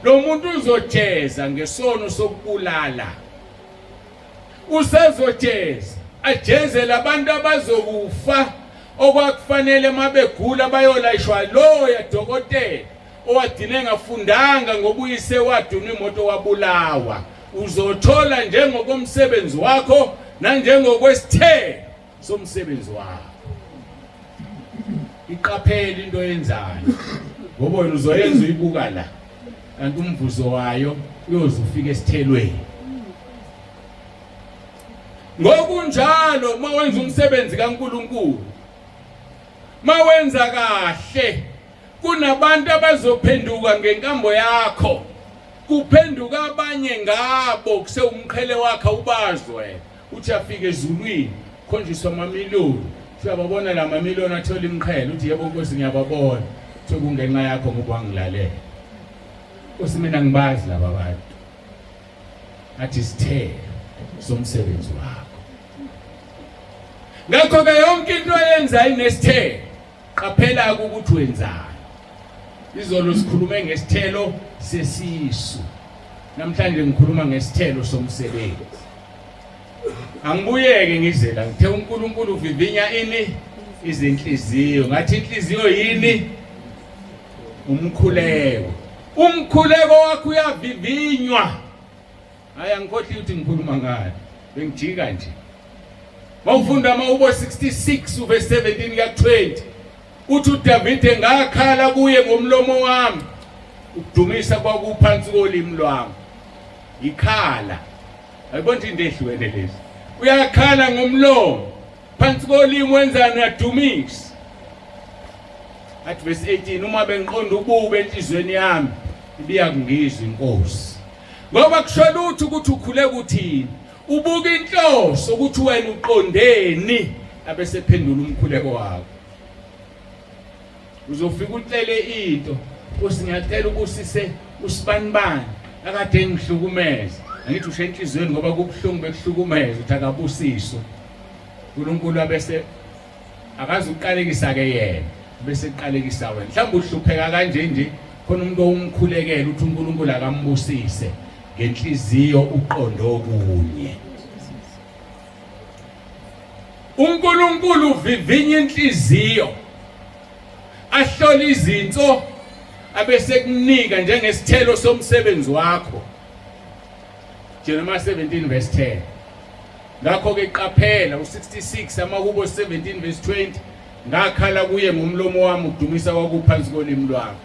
Lo muntu uzojeza ngesono sokubulala. Usezojeza ajezela abantu abazokufa okwakufanele mabegula bayolayishwa lo yadokotela owadine ngafundanga ngoba uyise waduna imoto wabulawa. Uzothola njengokomsebenzi wakho nanjengokwesithelo somsebenzi wakho. Iqaphele into yenzayo ngoba wena uzoyenza uyibuka la kanti umvuzo wayo uyozufika esithelweni. Ngokunjalo mawenza umsebenzi kaNkulunkulu mawenza kahle kunabantu abazophenduka ngenkambo yakho. Kuphenduka abanye ngabo kusewumqhele wakhe ubazwe uthi afike ezulwini khonjiswa amamiliyoni. Siyababona la mamiliyoni athola imqhele uthi yebo Nkosi ngiyababona sokungenxa yakho ngoba wangilalela. Nkosi mina ngibazi laba bantu. Athi sithelo somsebenzi wakho. Ngakho ke yonke into oyenza inesithelo. Qaphela ukuthi wenzani. Izolo sikhulume ngesithelo sesisu. Namhlanje ngikhuluma ngesithelo somsebenzi. Angibuyeke ngizela ngithe uNkulunkulu uvivinya ini izinhliziyo. Ngathi inhliziyo yini? Umkhuleko. Umkhuleko wakho uyavivinywa. Hayi angikhohli ukuthi ngikhuluma ngani. Bengijika nje. Mawufunda amahubo 66 verse 17 kuya 20. Uthi uDavide ngakhala kuye ngomlomo wami. Ukudumisa kwakuphansi kolimi lwami. Ikhala. Ayibona into ehlukene lezi. Uyakhala ngomlomo. Phansi kolimi wenzani uyadumisa. At verse 18 uma bengiqonda ubube enhlizweni yami ibiya kungizwa inkosi. Ngoba kusho lutho ukuthi ukhule kuthini. Ubuka inhloso ukuthi wena uqondeni abese phendula umkhuleko wakho. Uzofika uhlele into usingacela ukusise usibanibani akade ngihlukumeza. Angithi ushe enhlizweni ngoba kubhlungu bekuhlukumeza uthi akabusiso. uNkulunkulu abese akazi uqalekisa ke yena bese eqalekisa wena. Mhlawumbe uhlupheka kanje nje khona umuntu omkhulekela uthi uNkulunkulu akambusise ngenhliziyo uqondo okunye. uNkulunkulu uvivinya inhliziyo ahlola izinto abese kunika njengesithelo somsebenzi wakho. Jeremiah 17 verse 10. Ngakho ke qaphela u66 amahubo 17 verse 20. Ngakhala kuye ngomlomo wami ukudumisa kwakuphansi kolimi lwami.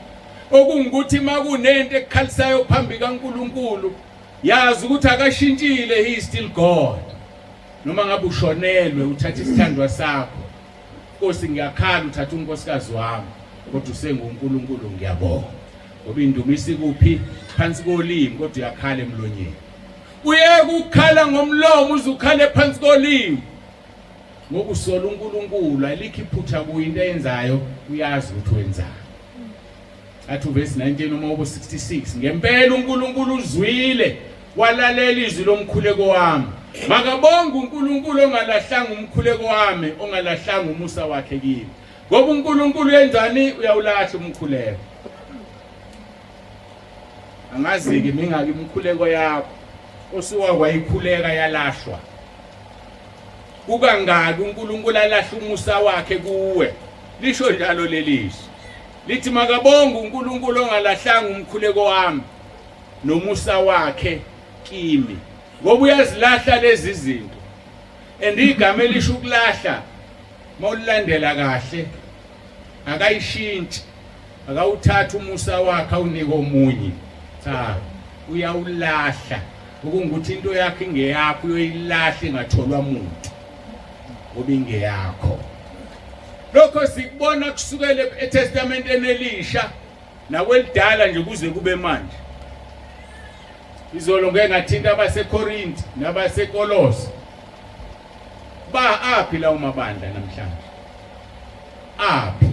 Okungikuthi makunento ekukhalisayo phambi kaNkulunkulu yazi ukuthi akashintshile, he is still God. Noma ngabe ushonelwe uthatha isithandwa sakho Nkosi ngiyakhala uthatha unkosikazi wami kodwa usenguNkulunkulu ngiyabonga ngoba indumiso ikuphi phansi kolimi kodwa uyakhala emlonyeni uyeke ukukhala ngomlomo uzukhale phansi kolimi ngoba usola uNkulunkulu alikho iphutha kuyo into eyenzayo uyazi ukuthi wenzani athi verse 19 noma 66 ngempela uNkulunkulu uzwile walalela izwi lomkhuleko wami makabonge uNkulunkulu ongalahlanga umkhuleko wami ongalahlanga umusa wakhe kimi ngoba uNkulunkulu yenzani uyawulahla umkhuleko angazi-ke mingaki imkhuleko yakho osuka kwayikhuleka yalahlwa kukangaki uNkulunkulu alahla umusa wakhe kuwe lisho njalo lelizwi lithi makabonge uNkulunkulu ongalahlanga umkhuleko wami nomusa wakhe kimi ngoba uyazilahla lezi zinto igama elisho ukulahla mawulandela kahle akayishintshi akawuthatha umusa wakhe awunike omunye cha uyawulahla ukuthi into yakhe ingeyakho uyoyilahla ingatholwa muntu ngoba ingeyakho lokho sikubona kusukela eTestamenteni Elisha nakwelidala nje kuze kube manje izolo ngeke ngathinta abaseKorinthi nabaseKolose aphi lawo mabandla namhlanje aphi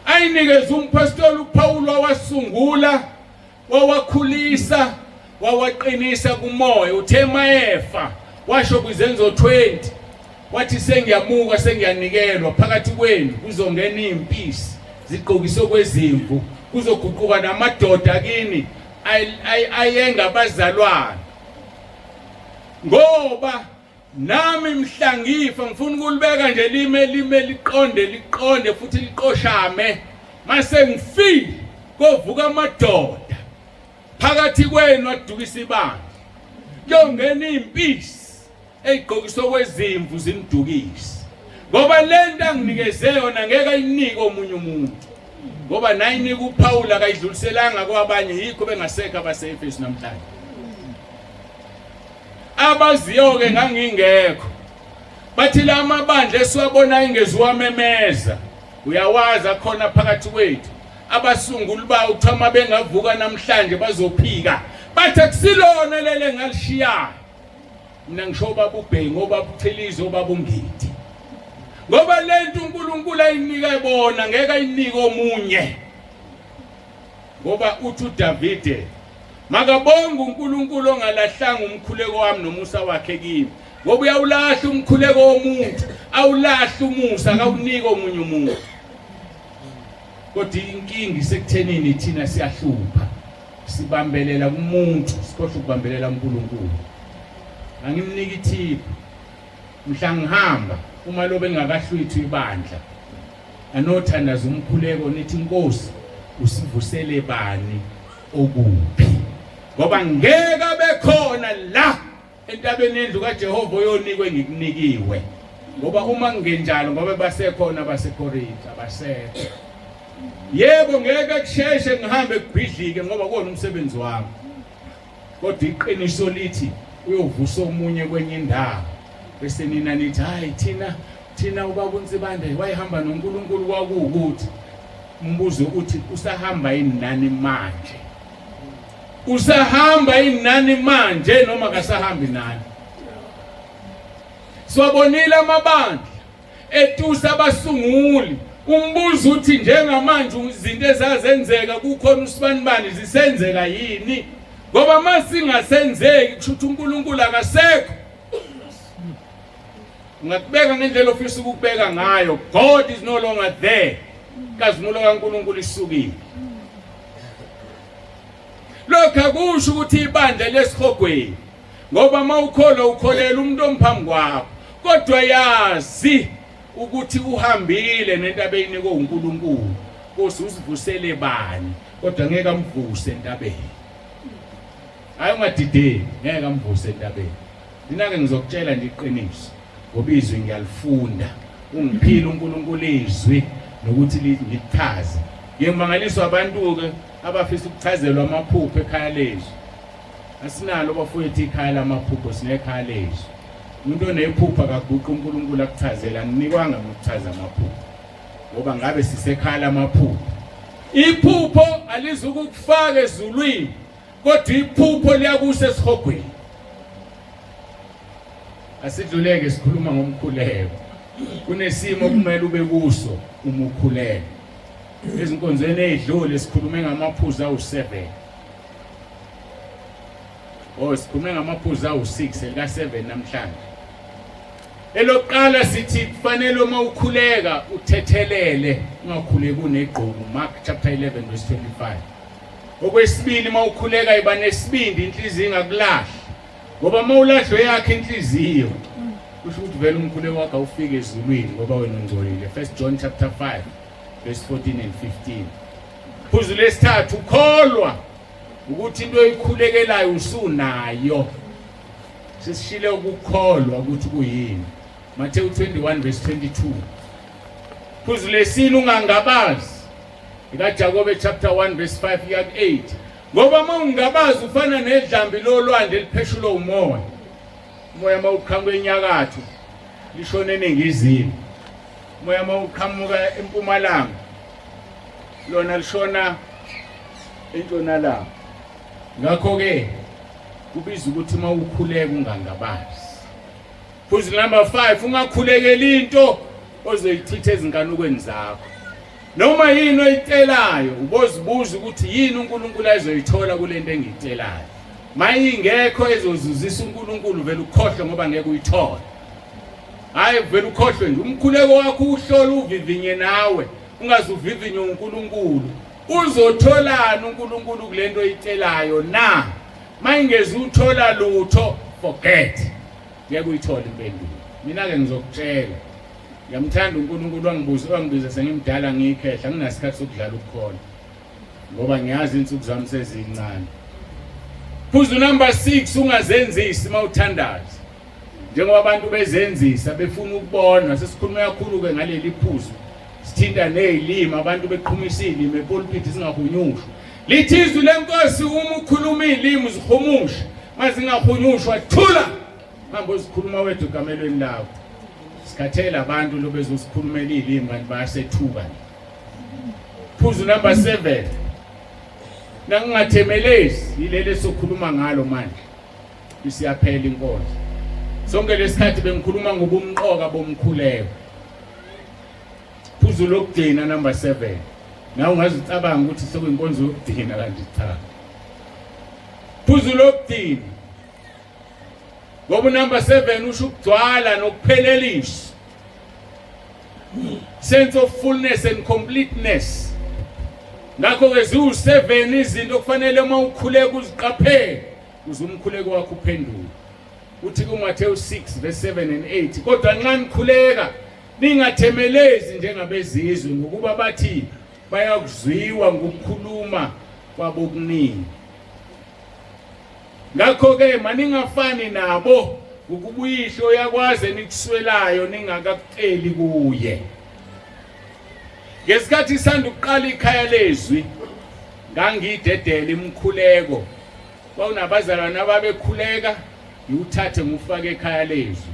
ayinikeza umpostoli uPaul wawasungula wawakhulisa wawaqinisa kumoya uthema efa washo kwizenzo 20 wathi sengiyamuka sengiyanikelwa phakathi kwenu kuzongena impisi ziqokiswe kwezimvu kuzoguquka namadoda kini ayengabazalwane ngoba nami mhlangifa ngifuna ukulibeka nje lime liqonde futhi liqoshame mase ngifile kovuka amadoda phakathi kwenu adukisa ibandla yongena impisi eyiqokiswe kwezimvu zimdukise ngoba lento anginikeze yona ngeke ayinike omunye umuntu ngoba nayinika uPaul akayidluliselanga kwabanye yikho bengasekho abaseEfesu namhlanje abaziyo-ke ngangingekho bathi la mabandla esiwabona ingeziwamemeza uyawazi akhona phakathi kwethu abasunguli bawo kuthiwa uma bengavuka namhlanje bazophika bathi akusilona lele ngalishiyayo mina ngisho ubaba uBheki ngoba uChilize ubaba uNgidi ngoba lento uNkulunkulu ayinika bona ngeke ayinike omunye ngoba uthi uDavide makabonge uNkulunkulu ongalahlanga umkhuleko wami nomusa wakhe kimi ngoba uyawulahla umkhuleko womuntu awulahla umusa akawunike omunye umuntu kodwa inkingi isekuthenini thina siyahlupha sibambelela kumuntu sikhohle ukubambelela uNkulunkulu angimnika ithiphu mhla ngihamba uma lobe ngakahlwithi ibandla anothandaza umkhuleko nithi Nkosi usivusele bani okuphi ngoba ngeke bekhona la entabeni endlu kaJehova oyonikwe ngikunikiwe ngoba uma ngenjalo ngoba basekhona abaseKorinthi abasekho yebo ngeke kusheshe ngihambe kubhidlike ngoba kona umsebenzi wami kodwa iqiniso lithi uyovusa omunye kwenye indawo bese nina nithi hayi thina ubaba uNsibanda wayehamba noNkulunkulu kwakuwukuthi umbuzo uthi usahamba yini nani manje usahamba yini nani manje noma kasahambi nani siwabonile amabandla etusa abasunguli umbuzo uthi njengamanje izinto ezazenzeka kukhona usibanibani zisenzeka yini ngoba masingasenzeki kusho ukuthi uNkulunkulu akasekho ungakubeka ngendlela ofisa ukubeka ngayo God is no longer there kazimulo kaNkulunkulu isukile lokho akusho ukuthi ibandla lesihogweni ngoba mawukholwa ukholela umuntu omphambi kwakho kodwa yazi ukuthi uhambile nento abeyinikwe uNkulunkulu Nkosi usivusele bani kodwa ngeke amvuse entabeni hayi ungadideki ngeke amvuse entabeni mina-ke ngizokutshela nje iqiniso ngoba izwi ngiyalifunda ungiphile uNkulunkulu izwi nokuthi ngikuchaze ngiyemangaliswa abantu-ke abafisa ukuchazelwa amaphupho ekhaya lezwi asinalo bafowethu ikhaya lamaphupho sinekhaya lezwi umuntu onephupha akaguqa uNkulunkulu akuchazela nginikwanga ngokuchaza amaphupho ngoba ngabe sisekhala amaphupho. Iphupho alizukufaka ezulwini kodwa iphupho liyakusa esihogweni. Asidluleke sikhuluma ngomkhuleko. Kunesimo kumele ube kuso uma ukhuleka. Ezinkonzweni ezidlule sikhulume ngamaphuzu awu7. Sikhulume ngamaphuzu awu6 elika 7 namhlanje. Elokuqala sithi kufanele uma ukhuleka uthethelele ungakhuleki unegqomu. Mark chapter 11 verse 25. Okwesibili uma ukhuleka iba nesibindi inhliziyo ingakulahli. Ngoba uma ulahlwe yakhe inhliziyo kusho ukuthi vele umkhuleko wakhe awufike ezulwini ngoba wena ungcolile. 1 John chapter 5 verse 14 and 15. Phuzu lesithathu ukholwa ukuthi into oyikhulekelayo usunayo. Sisishile ukukholwa ukuthi kuyini. Matthew 21 verse 22. Phuzu lesine ungangabazi. IkaJakobe chapter 1 verse 5 kuya 8. Ngoba uma ungabazi ufana nedlambi lolwandle lipheshulwa umoya. Umoya mawuqhamuka enyakatho lishona eningizimu. Umoya mawuqhamuka empumalanga lona lishona entshonalanga. Ngakho ke kubiza ukuthi uma ukhuleka ungangabazi. Phuzu number 5 ungakhulekeli into ozoyichitha ezinkanukweni zakho. Noma yini oyitelayo ubozibuza ukuthi yini uNkulunkulu azoyithola kule nto engiyitelayo. Mayingekho ezozuzisa uNkulunkulu vele ukhohle ngoba ngeke uyithola. Hayi vele ukhohle nje umkhuleko wakho uhlola uvivinye nawe ungazuvivinye uNkulunkulu. Uzotholana uNkulunkulu kule nto oyitelayo na. Mayingeze uthola lutho forget. Ngeke uyithola impendulo. Mina ke ngizokutshela. Ngiyamthanda uNkulunkulu wangibiza sengimdala ngiyikhehla nginasikhathi sokudlala ukukhona. Ngoba ngiyazi insuku zami sezincane. Phuzu number 6 ungazenzisi mawuthandaza. Njengoba abantu bezenzisa befuna ukubonwa sesikhuluma kakhulu ke ngaleli phuzu. Sithinta nezilimi abantu beqhumisa izilimi epulpit singahunyushwa. Lithi izwi lenkosi uma ukhuluma izilimi zihumusha. Mazingahunyushwa thula. Hamba uzikhuluma wethu egamelweni lakho. Sikhathela abantu lobezosikhulumela izilimi kanti bayasethuka. Phuzu number 7. Nangingathemelezi yilele sokhuluma ngalo manje. Isiyaphela inkonzo. Sonke lesikhathi bengikhuluma ngobumqoka bomkhuleko. Phuzu lokugcina number 7. Nawe ungazicabanga ukuthi sekuyinkonzo yokugcina kanti cha. Phuzu lokugcina. Ngoba number 7 usho ukugcwala nokuphelelisa. Sense of fullness and completeness. Ngakho ke ziwu7 izinto kufanele uma ukhuleka uziqaphele uze umkhuleko wakho uphendule. Uthi kuMathewu 6 verse 7 and 8 kodwa nxa nikhuleka ningathemelezi njengabezizwe ngokuba bathi bayakuzwiwa ngokukhuluma kwabo okuningi. Ngakho ke maningafani nabo ukubuyisho yakwaze nikuswelayo ningakakuceli kuye. Ngesikhathi sanda uqala ikhaya lezwi ngangidedela imkhuleko. Kwawunabazalwana ababekhuleka ngiyuthathe ngufake ekhaya lezwi.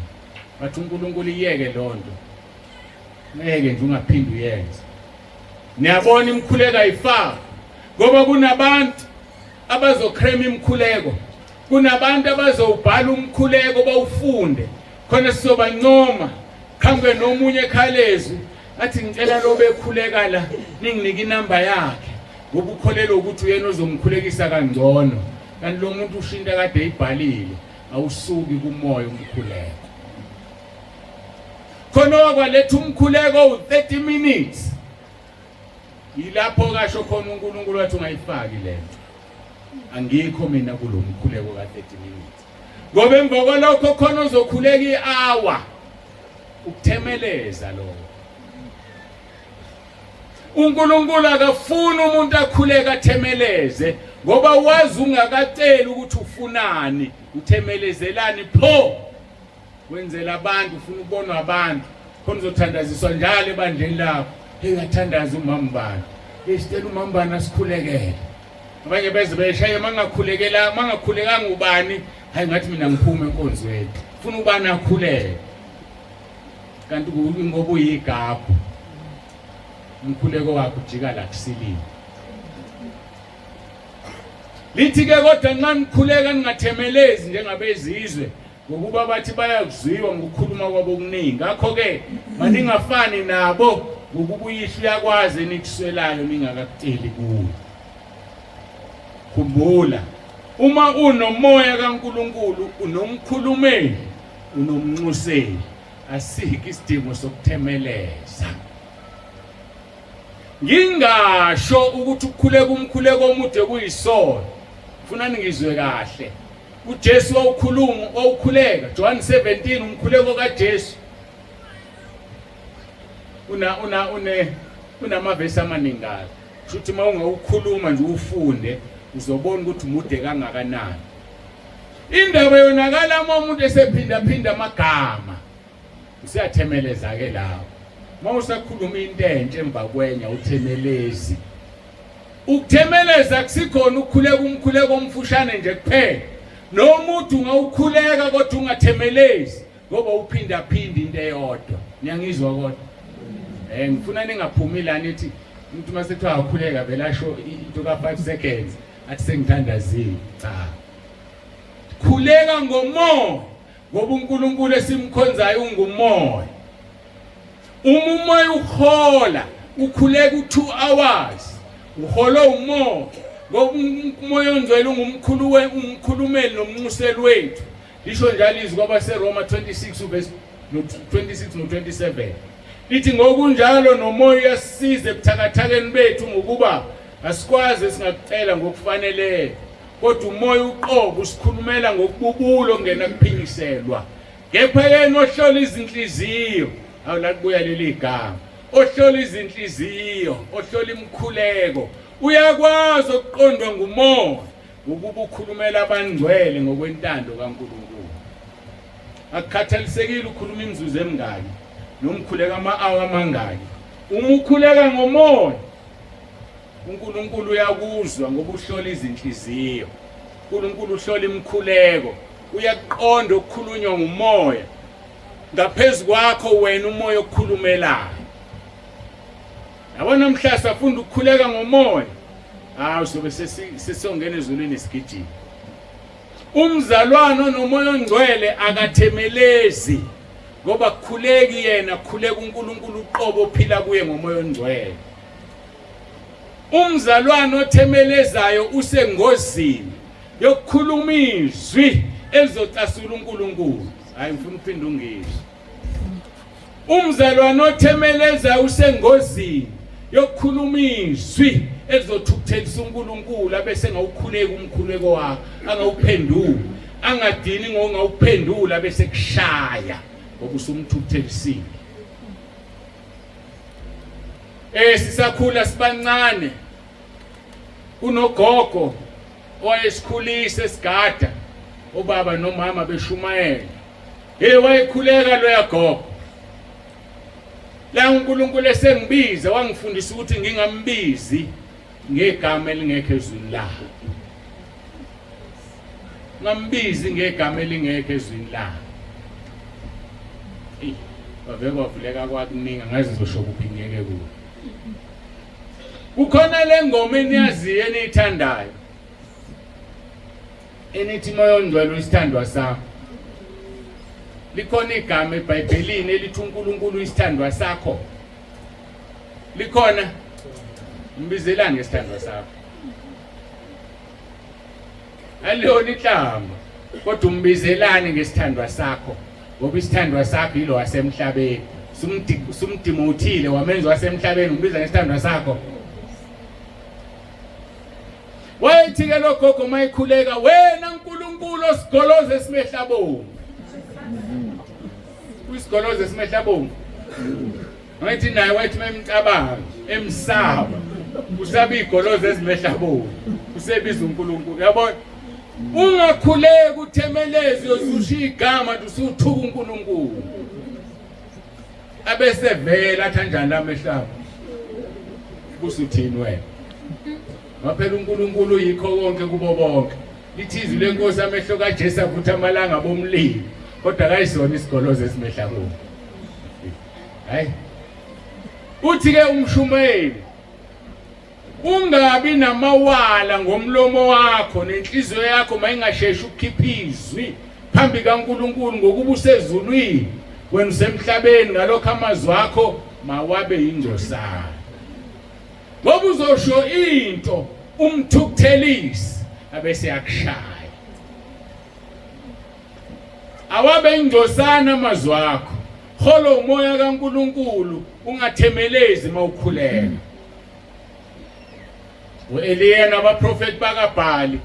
Bathi uNkulunkulu iyeke lonto. Ngeke nje ungaphindi uyenze. Niyabona imkhuleko ayifaka. Ngoba kunabantu abazocrema imkhuleko. Kunabantu abazobhala umkhuleko bawufunde. Khona sizobancoma. Qhamuke nomunye ekhaya lezwi. Athi ngicela lo bekhuleka la ninginike inamba yakhe ngoba ukholelo ukuthi uyena ozomkhulekisa kangcono kanti lo muntu ushinta kade eyibhalile awusuki kumoya umkhuleko khona wakwaletha umkhuleko u30 minutes yilapho kasho khona uNkulunkulu wathi ungayifaki lento angikho mina kulomkhuleko ka30 minutes ngoba emva kwalokho khona uzokhuleka i-hour ukuthemeleza lokho. uNkulunkulu akafuna umuntu akhuleka athemeleze ngoba wazi ungakaceli ukuthi ufunani uthemelezelani pho wenzela abantu ufuna ubonwa abantu khona uzothandaziswa njalo ebandleni lakho engathandaza umambana esitela umambana asikhulekele abanye beze beshaya mangakhulekanga ubani hayi ngathi mina ngiphume enkonzweni ufuna ukuba nakhuleke kanti ngoba uyigabhu umkhuleko wakho ujika la kusilini lithi ke kodwa nxa nikhuleka ningathemelezi njengabezizwe ngokuba bathi bayakuzwiwa ngokukhuluma kwabo okuningi ngakho ke maningafani nabo ngokuba uyihlo yakwazi nikuswelayo ningakakuteli kuwo khumbula uma unomoya kaNkuluNkulu unomkhulumeli unomnxuseli asikho isidingo sokuthemeleza ngingasho ukuthi ukukhuleka umkhuleko omude kuyisono ufuna ningizwe kahle uJesu wawukhuleka John 17 umkhuleko kaJesu unamavesi amaningayo futhi uma ungawukhuluma nje ufunde uzobona ukuthi mude kangakanani indaba yonakala uma umuntu esephinda amagama usiyathemeleza ke lawo uma usakhuluma into entshe emva kwenya uthemelezi ukuthemeleza akusikhona ukukhuleka umkhuleko omfushane nje kuphela nomuntu ungawukhuleka kodwa ungathemelezi ngoba uphinda into eyodwa niyangizwa kodwa ngifuna ningaphumi la nithi umuntu masethiwa akhuleka vele asho into ka 5 seconds athi sengithandazile cha khuleka ngomoya ngoba uNkulunkulu esimkhonzayo ungumoya umoya uhola ukhuleka u2 hours uholo umoya ngoba umoya ongcwele umkhulumeli nomnxuseli wethu lisho njalo izwi kwabaseRoma 26 verse 26 no 27 lithi ngokunjalo nomoya uyasiza ebuthakathakeni bethu ngokuba asikwazi singakucela ngokufanele kodwa umoya uqobo usikhulumela ngokububulo ongena kuphinyiselwa kepha yena ohlola izinhliziyo awulakubuya leli gama ohlola izinhliziyo ohlola imkhuleko uyakwazi ukuqondwa ngumoya ukuba ukhulumela abangcwele ngokwentando kaNkulunkulu akukhathalisekile ukhuluma imizuzu emingaki nomkhuleka ama-hour amangaki uma ukhuleka ngomoya uNkulunkulu uyakuzwa ngoba uhlola izinhliziyo uNkulunkulu uhlola imkhuleko uyaqonda ukukhulunywa ngumoya ngaphezulu kwakho wena umoya okukhulumelayo yabona mhlasa afunda ukukhuleka ngomoya sobe sesongena ezulwini isigijini umzalwane nomoya ongcwele akathemelezi ngoba kukhuleki yena kukhuleka uNkulunkulu uqobo ophila kuye ngomoya ongcwele umzalwane othemelezayo usengozini yokukhuluma izwi elizocasula uNkulunkulu hayi ngifuna uphinde ungizwe umzalwane othemelezayo usengozini yokukhuluma izwi elizothukuthelisa uNkulunkulu abese ngawukhuleka umkhuleko wakhe angawuphendula angadini ngongawuphendula bese kushaya ngoba usumthukuthelisiwe sisakhula sibancane unogogo owayesikhulisa esigada obaba nomama beshumayela wayekhuleka loya gogo la uNkulunkulu esengibiza wangifundisa ukuthi ngingambizi ngegama elingekho ezwini lakhe ngambizi ngegama elingekho ezwini lakhe baveke wavuleka kwakuningi ngaze ngizosho kuphi ngeke kuwe kukhona le ngoma eniyaziyo eniyithandayo enithi moya ongcwele uyisithandwa sakho likhona igama eBhayibhelini elithi uNkulunkulu uyisithandwa sakho likhona mbizelani ngesithandwa sakho aliyona ihlamba kodwa umbizelani ngesithandwa sakho ngoba isithandwa sakho yilo wasemhlabeni sumdimothile wamenza wasemhlabeni umbiza ngesithandwa sakho wayethi ke logogo mayikhuleka wena uNkulunkulu osigoloze esimehlabomvu usigoloze esimehlabomvu wayethi naye wayethi memcabanga emsaba usaba igoloze ezimehlabomvu usebiza uNkulunkulu yabona ungakhuleka uthemelezi uzushiya igama usuthuka uNkulunkulu abese vela athanjani lamehlaba kusuthini wena Maphela uNkulunkulu yikho konke kubo bonke lithi izwi lenkosi amehlo kaJesu avutha amalanga bomlilo kodwa kayisona isigolozo esimehla kuwo. Hayi uthi ke umshumayeli ungabi namawala ngomlomo wakho nenhliziyo yakho mayingasheshi ukukhipha izwi phambi kaNkulunkulu ngokuba usezulwini wena usemhlabeni ngalokho amazwi akho mawabe ingcosana. Ngoba uzosho into umthukuthelisi abese yakushaya. Awabe ingcosana amazwi akho. Kholo umoya kaNkulunkulu ungathemelezi mawukhuleka. uEliya nabaprofeti bakaBhali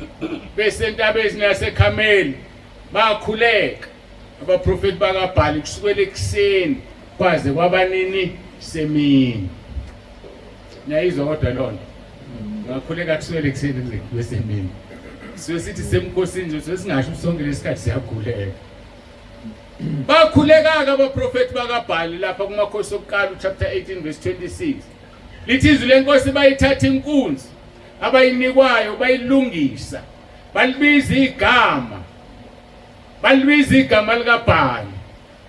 besentabeni yaseKhameli bakhuleka abaprofeti bakaBhali kusukela ekuseni kwaze kwabanini semini. Nayizwa kodwa lonto ngakhuleka kusukela ekuseni kuze kube semini. Sithi semkhosini nje sesingasho sonke lesikhathi siyakhuleka. Bakhuleka abaprofeti bakaBhali lapha kumakhosi okuqala chapter 18 verse 26. Lithi izwi lenkosi bayithatha inkunzi abayinikwayo bayilungisa balibiza igama likaBhali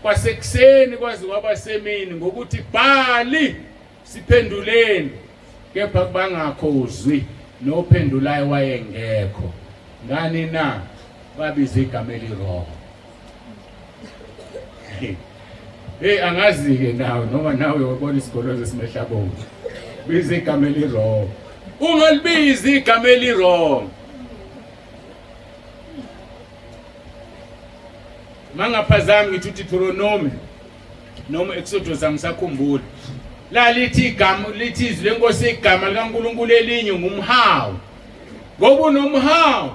kwasekuseni kwaze kwabasemini ngokuthi Bhali siphenduleni kepha bangakhozwi nophendulayo wayengekho. Ngani na babiza igama elirong. Angazi ke nawe noma nawe ubona isigolozo esimehla bonke. Biza igama elirong. Ungalibiza igama elirong. Mangaphazami ngithi Deuteronomy noma Exodus angisakhumbula. La lithi igama lithi izwi lenkosi igama likaNkulunkulu elinye ngumhawu. Ngoba unomhawu.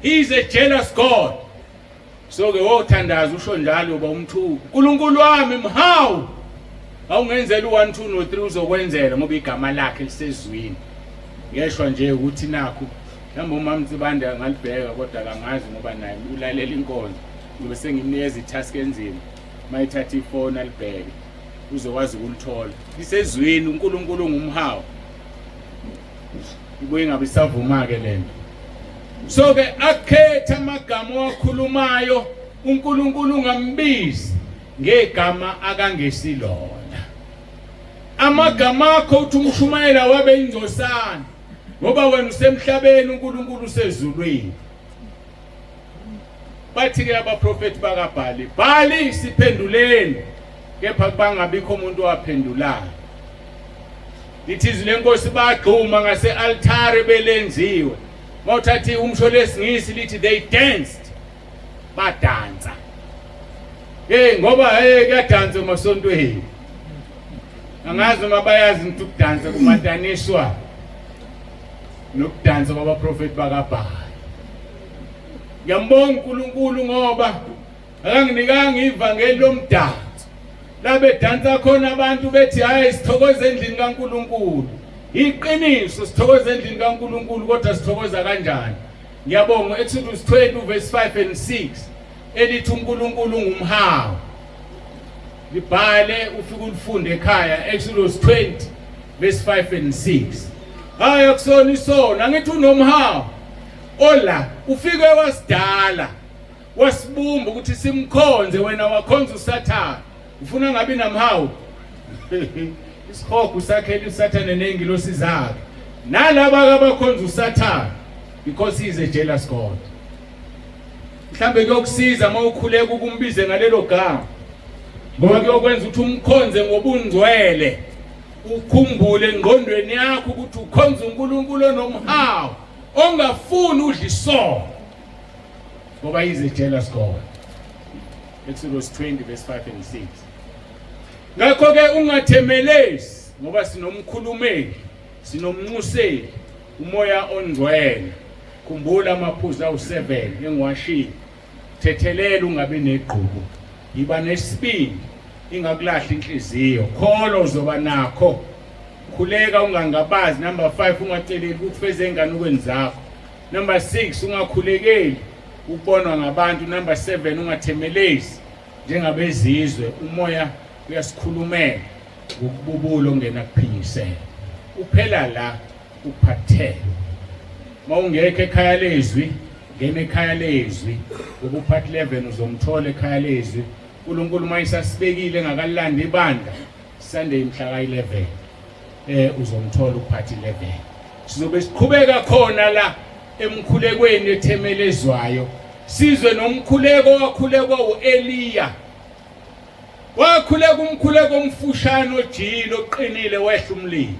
He is a jealous God. So ke wothandaza usho njalo ba umthu uNkulunkulu wami mhawu. Awungenzela u1 2 no 3 uzokwenzela ngoba igama lakhe lisezwini. Ngeshwa nje ukuthi nakho mhlawumbe uMamtsibande angalibheka kodwa kangazi ngoba naye ulalela inkonzo. Ngoba sengimnikeza itask enzima. Mayithatha ifone alibheke uzokwazi ukulithola. Lisezwini uNkulunkulu ngumhawu. Ibuye ngabe isavuma ke lento. So ke akhetha amagama wakhulumayo uNkulunkulu ngambizi ngegama akangesilona. Amagama akho uthi umshumayela wabe ingcosana ngoba wena usemhlabeni uNkulunkulu usezulwini. Bathi ke abaprofeti bakaBhali Bhali siphenduleni kepha bangabikho umuntu owaphendulayo. Lithi izwi lenkosi bagxuma ngase-altare belenziwe. Mawuthathi umsho lesingisi lithi they danced badansa. Ngoba kuyadansa emasontweni. Angazi uma bayazi ukuthi ukudansa kumataniswa nokudansa kwabaprofeti bakaBhali. Ngiyambonga uNkulunkulu ngoba akanginikanga ivangeli lomdanso. Labe dansa khona abantu bethi hayi sithokoze endlini kaNkulunkulu. Iqiniso sithokoze endlini kaNkulunkulu kodwa sithokoza kanjani? Ngiyabonga Exodus 20 verse 5 and 6 elithi uNkulunkulu ngumhawu. Libhale ufike ulifunde ekhaya Exodus 20 verse 5 and 6. Hayi akusona isona ngithi unomhawu. Ola ufike wasidala wasibumba ukuthi simkhonze wena wakhonza uSathane. Ufuna ngabe namhawu. Isihogo sakhela uSathane nengilosi zakhe. Nalaba abakhonza uSathane because he is a jealous God. Mhlambe kuyokusiza mawukhuleka ukumbize ngalelo gama. Ngoba kuyokwenza ukuthi umkhonze ngobungcwele. Ukhumbule engqondweni yakho ukuthi ukhonza uNkulunkulu onomhawu ongafuni udla isono. Ngoba he is a jealous God. Exodus 20 verse 5 and 6. Ngakho ke ungathemelezi ngoba sinomkhulumeli, sinomnxuseli, umoya ongcwele. Khumbula amaphuzu awu7 engiwashilo. Thethelela ungabe negqubu. Yiba nesibindi ingakulahla inhliziyo. Kholo uzoba nakho. Khuleka ungangabazi. Number 5 ungaceleli ukufeza ingane okwenzakho. Number 6 ungakhulekeli ukubonwa ngabantu. Number 7 ungathemelezi njengabezizwe. Umoya uyasikhulumela ukububulo ongena kuphinyisela. Uphela la uphathele. Mawungekho ekhaya lezwi ngene ekhaya lezwi ngoba uphathi 11 uzomthola ekhaya lezwi uNkulunkulu mayisasibekile engakalanda ibandla Sunday mhla ka11 uzomthola uphathi 11 sizobe siqhubeka khona la emkhulekweni ethemelezwayo sizwe nomkhuleko wakhulekwa uEliya wakhuleka umkhuleko omfushane ojilo oqinile wehla umlilo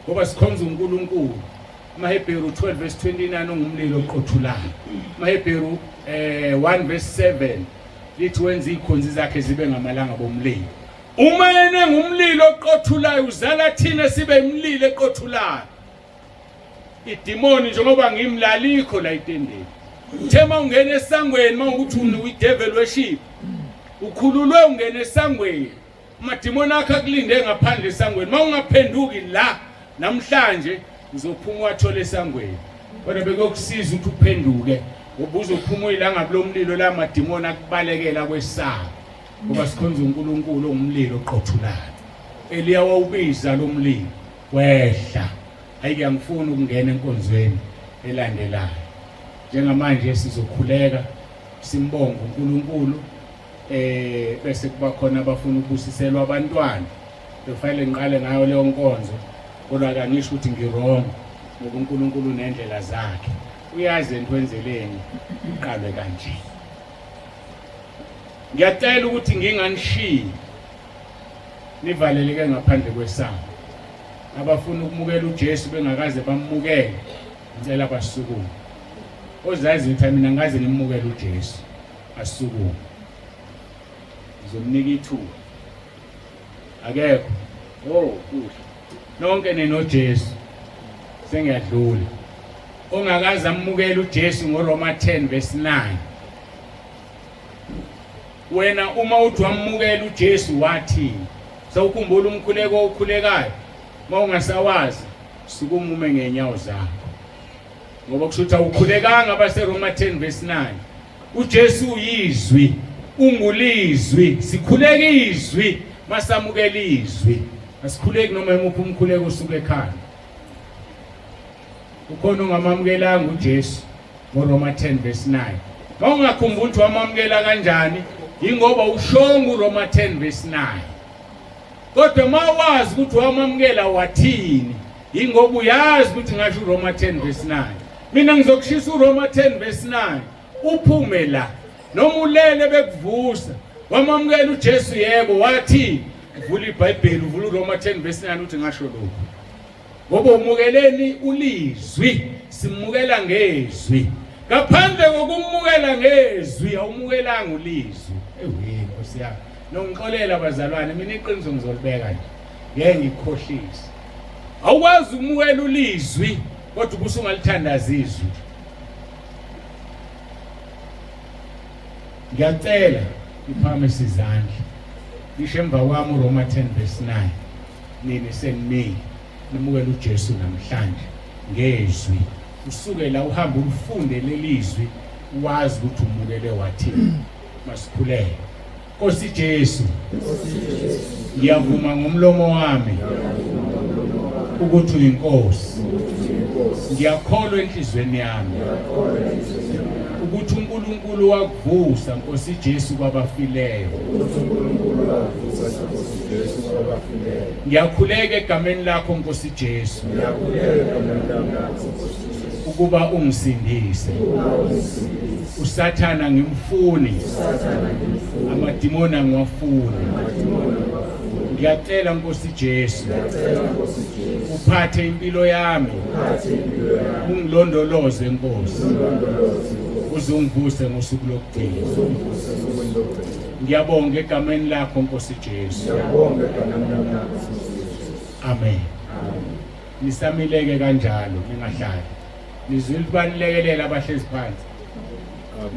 ngoba sikhonza uNkulunkulu maHebheru 12 verse 29 ungumlilo oqothulayo maHebheru 1 verse 7 lithi wenza ikhonzi zakhe zibe ngamalanga bomlilo uma yena ngumlilo oqothulayo uzala thina sibe imlilo eqothulayo idemoni njengoba ngimlalikho la itendeni thema ungena esangweni mawukuthi uyi-devil worship ukhululwe ungena esangweni amademoni akhe akulinde ngaphandle esangweni mawungaphenduki la namhlanje uzophuma wathola esangweni kodwa bekuyokusiza ukuthi uphenduke ubuze uphuma ilanga lomlilo la amademoni akubalekela kwesaba ngoba sikhonza uNkulunkulu ongumlilo oqothulayo Eliya wawubiza lo mlilo wehla ayike angifuni ukungena enkonzweni elandelayo njengamanje sizokhuleka simbonga uNkulunkulu bese kuba khona abafuna ukubusiselwa abantwana befanele ngiqale ngayo leyo nkonzo kodwa akangisho ukuthi ngirong ngoba uNkulunkulu nendlela zakhe uyazi entwenzeleni uqalwe kanje ngiyacela ukuthi nginganishiyi nivaleleke ngaphandle kwesango abafuna ukumukela uJesu bengakaze bamukele ngicela basukume ozazi ukuthi mina ngaze ngimukele uJesu asukume ngizomnika ithuba akekho kuhle nonke nenoJesu sengiyadlula ongakaze amukele uJesu ngoRoma 10 verse 9 wena uma uthi wamukela uJesu wathi sawukhumbula umkhuleko okhulekayo mawungasawazi sukuma ume ngenyawo zakho ngoba kushuthi awukhulekanga baseRoma 10 verse 9 uJesu uyizwi ungulizwi sikhuleka izwi masamukela izwi asikhuleki noma imuphi umkhuleko usuke ekhaya ukhona ongamamukelanga uJesu ngoRoma 10 verse 9 mawungakhumbula ukuthi wamamukela kanjani ingoba ushonga uRoma 10 verse 9 kodwa mawazi ukuthi wamamukela wathini ingoba uyazi ukuthi ngasho uRoma 10 verse 9 mina ngizokushisa uRoma 10 verse 9 uphume la noma ulele bekuvusa wamamukela uJesu yebo wathi uvula iBhayibheli uvula uRoma 10 verse 9 uthi ngasho lokho ngoba umukeleni ulizwi simukela ngezwi ngaphandle kokumukela ngezwi awumukelanga ulizwi Nkosi yami nongixolela abazalwane mina iqiniso ngizolibeka nje ngeke ngikhohlise awukwazi ukumukela ulizwi kodwa ubusungalithanda izwi ngiyacela iphame sizandla lishe emva kwami uRoma 10 verse 9 nini senimile nimukela uJesu namhlanje ngezwi usuke la uhamba ulifunde lelizwi wazi ukuthi umukele wathini masikhuleke Nkosi Jesu ngiyavuma ngomlomo wami ukuthi uyinkosi ngiyakholwa enhlizweni yami ukuthi uNkulunkulu wakuvusa Nkosi Jesu kwabafileyo ngiyakhuleka egameni lakho Nkosi Jesu ukuba ungisindise usathana ngimfuni amadimoni angiwafuni ngiyacela Nkosi Jesu uphathe impilo yami ungilondoloze Nkosi uzungivuse ngosuku lokugcina ngiyabonga egameni lakho Nkosi Jesu amen nisamileke kanjalo ningahlali nizwile banilekelela abahlezi phansi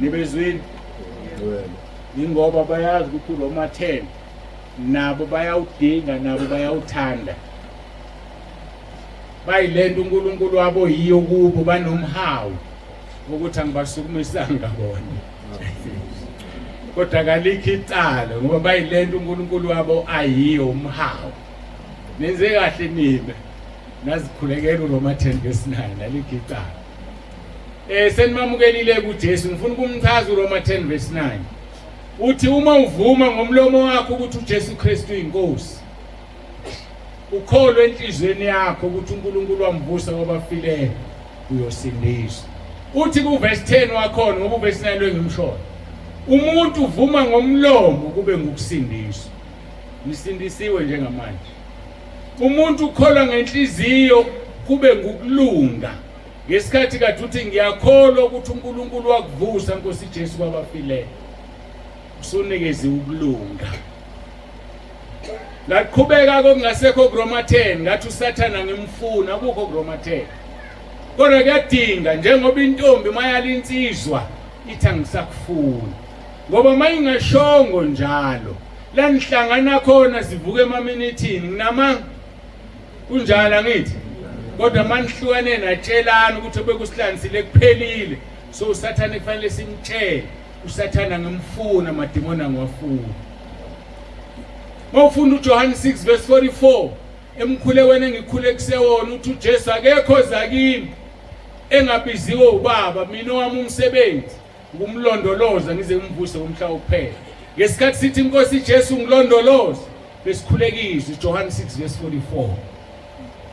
nibezwini ingoba bayazi ukuthi uRoma 10 nabo bayawudinga nabo bayawuthanda bayilento uNkulunkulu wabo yiyo kubo banomhawu ukuthi angibasukumisanga bona kodwa kalikho icala ngoba bayilento uNkulunkulu wabo ayiyo umhawu nenze kahle nina nazikhulekela uRoma 10 verse 9 alikho icala senimamukelile kuJesu ngifuna ukumchaza uRoma 10 verse 9 uthi uma uvuma ngomlomo wakho ukuthi uJesu Kristu uyinkosi ukholwe enhlizweni yakho ukuthi uNkulunkulu wamvusa kwabafileyo uyosindiswa uthi ku verse 10 wakhona ngoba verse 9 lengimshoyo umuntu uvuma ngomlomo kube ngukusindiswa nisindisiwe njengamanje umuntu ukholwa ngenhliziyo kube ngukulunga ngesikhathi kade uthi ngiyakholwa ukuthi uNkulunkulu wakuvusa Nkosi Jesu kwabafileyo usunikeze ukulunga laqhubeka kongasekho kuRoma 10 ngathi uSathana ngimfuna akukho kuRoma 10 kodwa kuyadinga njengoba intombi mayala insizwa ithi angisakufuni ngoba mayingashongo njalo la nihlangana khona sivuke emaminithini nginama kunjalo angithi kodwa manihlukane natshelana ukuthi bekusihlanisile kuphelile so uSathana kufanele simtshele uSathana ngimfuna amadimoni angiwafuni mawufunda uJohn 6 verse 44 emkhulekweni engikhule kusewona uthi uJesu akekho zakimi engabiziwe ubaba mina owami umsebenzi ngumlondoloza ngize ngimvuse umhlaba uphela ngesikhathi sithi inkosi Jesu ngilondoloza besikhulekiswa uJohn 6 verse 44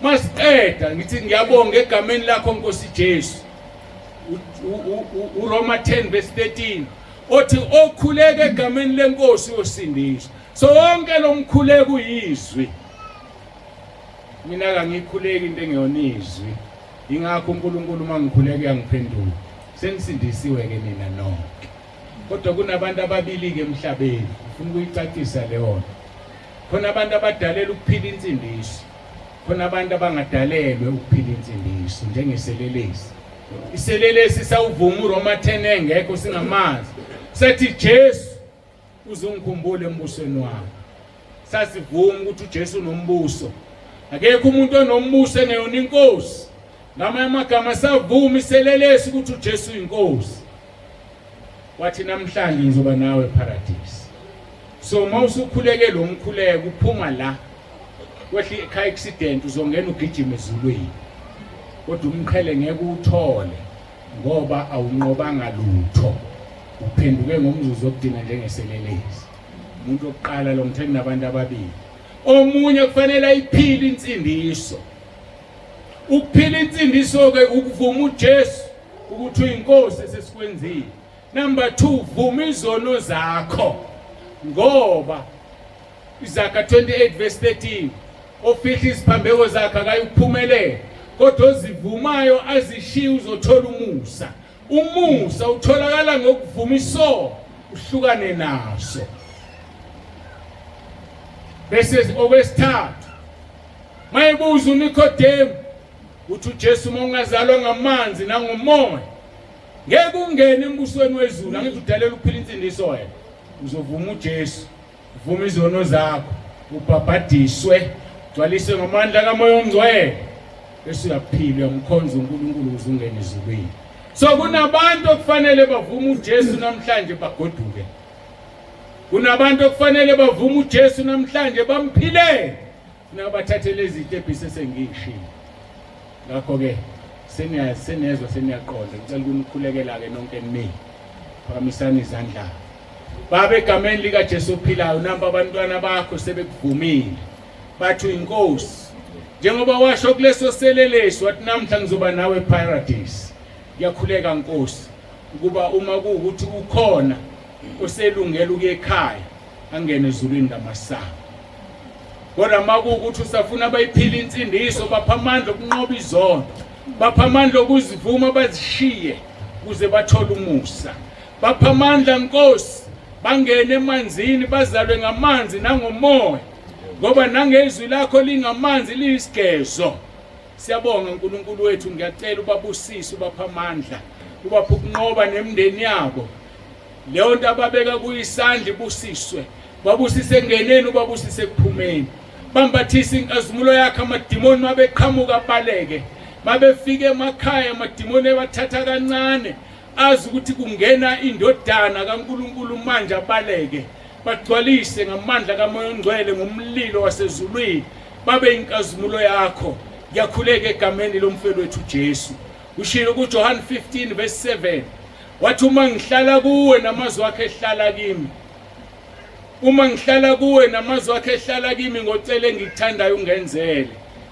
masiqeda ngithi ngiyabonga egameni lakho Nkosi Jesu uRoma 10 verse 13 othi okhuleka egameni lenkosi yosindiswa so wonke lo mkhuleko uyizwi mina kangikhuleki into engiyonizwi ingakho uNkulunkulu mangikhuleka uyangiphendula sengisindisiwe ke mina nonke kodwa kunabantu ababili ke emhlabeni ufuna ukuyicacisa leyo khona abantu abadalela ukuphila insindiso khona abantu abangadalelwe ukuphila insindiso njengeselelesi iselelesi sawuvuma uRoma 10 engekho singamazi sathi Jesu uzungikhumbule embusweni wakhe sasivuma ukuthi uJesu unombuso akekho umuntu onombuso engeyona inkosi ngamanye amagama savuma iselelesi ukuthi uJesu uyinkosi wathi namhlanje ngizoba nawe eparadise so mawusukhuleke lo mkhuleko uphuma la wehle car accident uzongena ugijima ezulwini kodwa umqhele ngeke uthole ngoba awunqobanga lutho uphenduke ngomzuzu okudina njengeselelesi umuntu oqala lo ngithe nabantu ababili omunye kufanele ayiphile insindiso ukuphila insindiso ke ukuvuma uJesu ukuthi uyinkosi esesikwenzile number 2 vuma izono zakho ngoba Izakha 28 verse 13 ofihla isiphambeko zakhe akayiphumelele kodwa ozivumayo azishiya uzothola umusa umusa utholakala ngokuvuma isono uhlukane naso bese okwesithathu mayibuza uNikodemu uthi uJesu mongazalwa ngamanzi nangomoya ngeke ungene embusweni wezulu angithi udalela ukuphila insindiso wena uzovuma uJesu uvuma izono zakho ubhabhadiswe gcwaliswe ngamandla kaMoya oNgcwele bese uyaphila uyamkhonza uNkulunkulu ukuze ungene ezulwini so kunabantu okufanele bavume uJesu namhlanje bagoduke kunabantu okufanele bavume uJesu namhlanje bamphile nabathathele izitephi sesengishilo ngakho ke seniyezwa seniyaqonda ngicela ukunikhulekela ke nonke nini phakamisani izandla baba egameni lika Jesu ophilayo namba abantwana bakho sebekuvumile bathi inkosi njengoba washo kuleso selelesi wathi namhla ngizoba nawe eparadise ngiyakhuleka Nkosi ukuba uma kuukuthi ukhona oselungela ukuye ekhaya angene ezulwini ngamasango kodwa makuukuthi usafuna abayiphila insindiso bapha amandla okunqoba izono bapha amandla okuzivuma bazishiye kuze bathole umusa bapha amandla Nkosi bangene emanzini bazalwe ngamanzi nangomoya ngoba nangezwi lakho lingamanzi liyisigezo siyabonga uNkulunkulu wethu ngiyacela ubabusise ubapha amandla ubapha ukunqoba nemndeni yabo leyo nto ababeka kuyisandla ibusiswe babusise ngeneni ubabusise kuphumeni bambathisa inkazimulo yakhe amadimoni mabeqhamuka baleke mabefika emakhaya amadimoni ebathatha kancane azi ukuthi kungena indodana kaNkulunkulu manje abaleke bagcwalise ngamandla kaMoya oNgcwele ngomlilo wasezulwini babe inkazimulo yakho ngiyakhuleka egameni lomfelo wethu Jesu Ushilo kuJohn 15 verse 7. Wathi uma ngihlala kuwe namazwi akhe ehlala kimi. Uma ngihlala kuwe namazwi akhe ehlala kimi ngocela engikuthandayo ungenzele.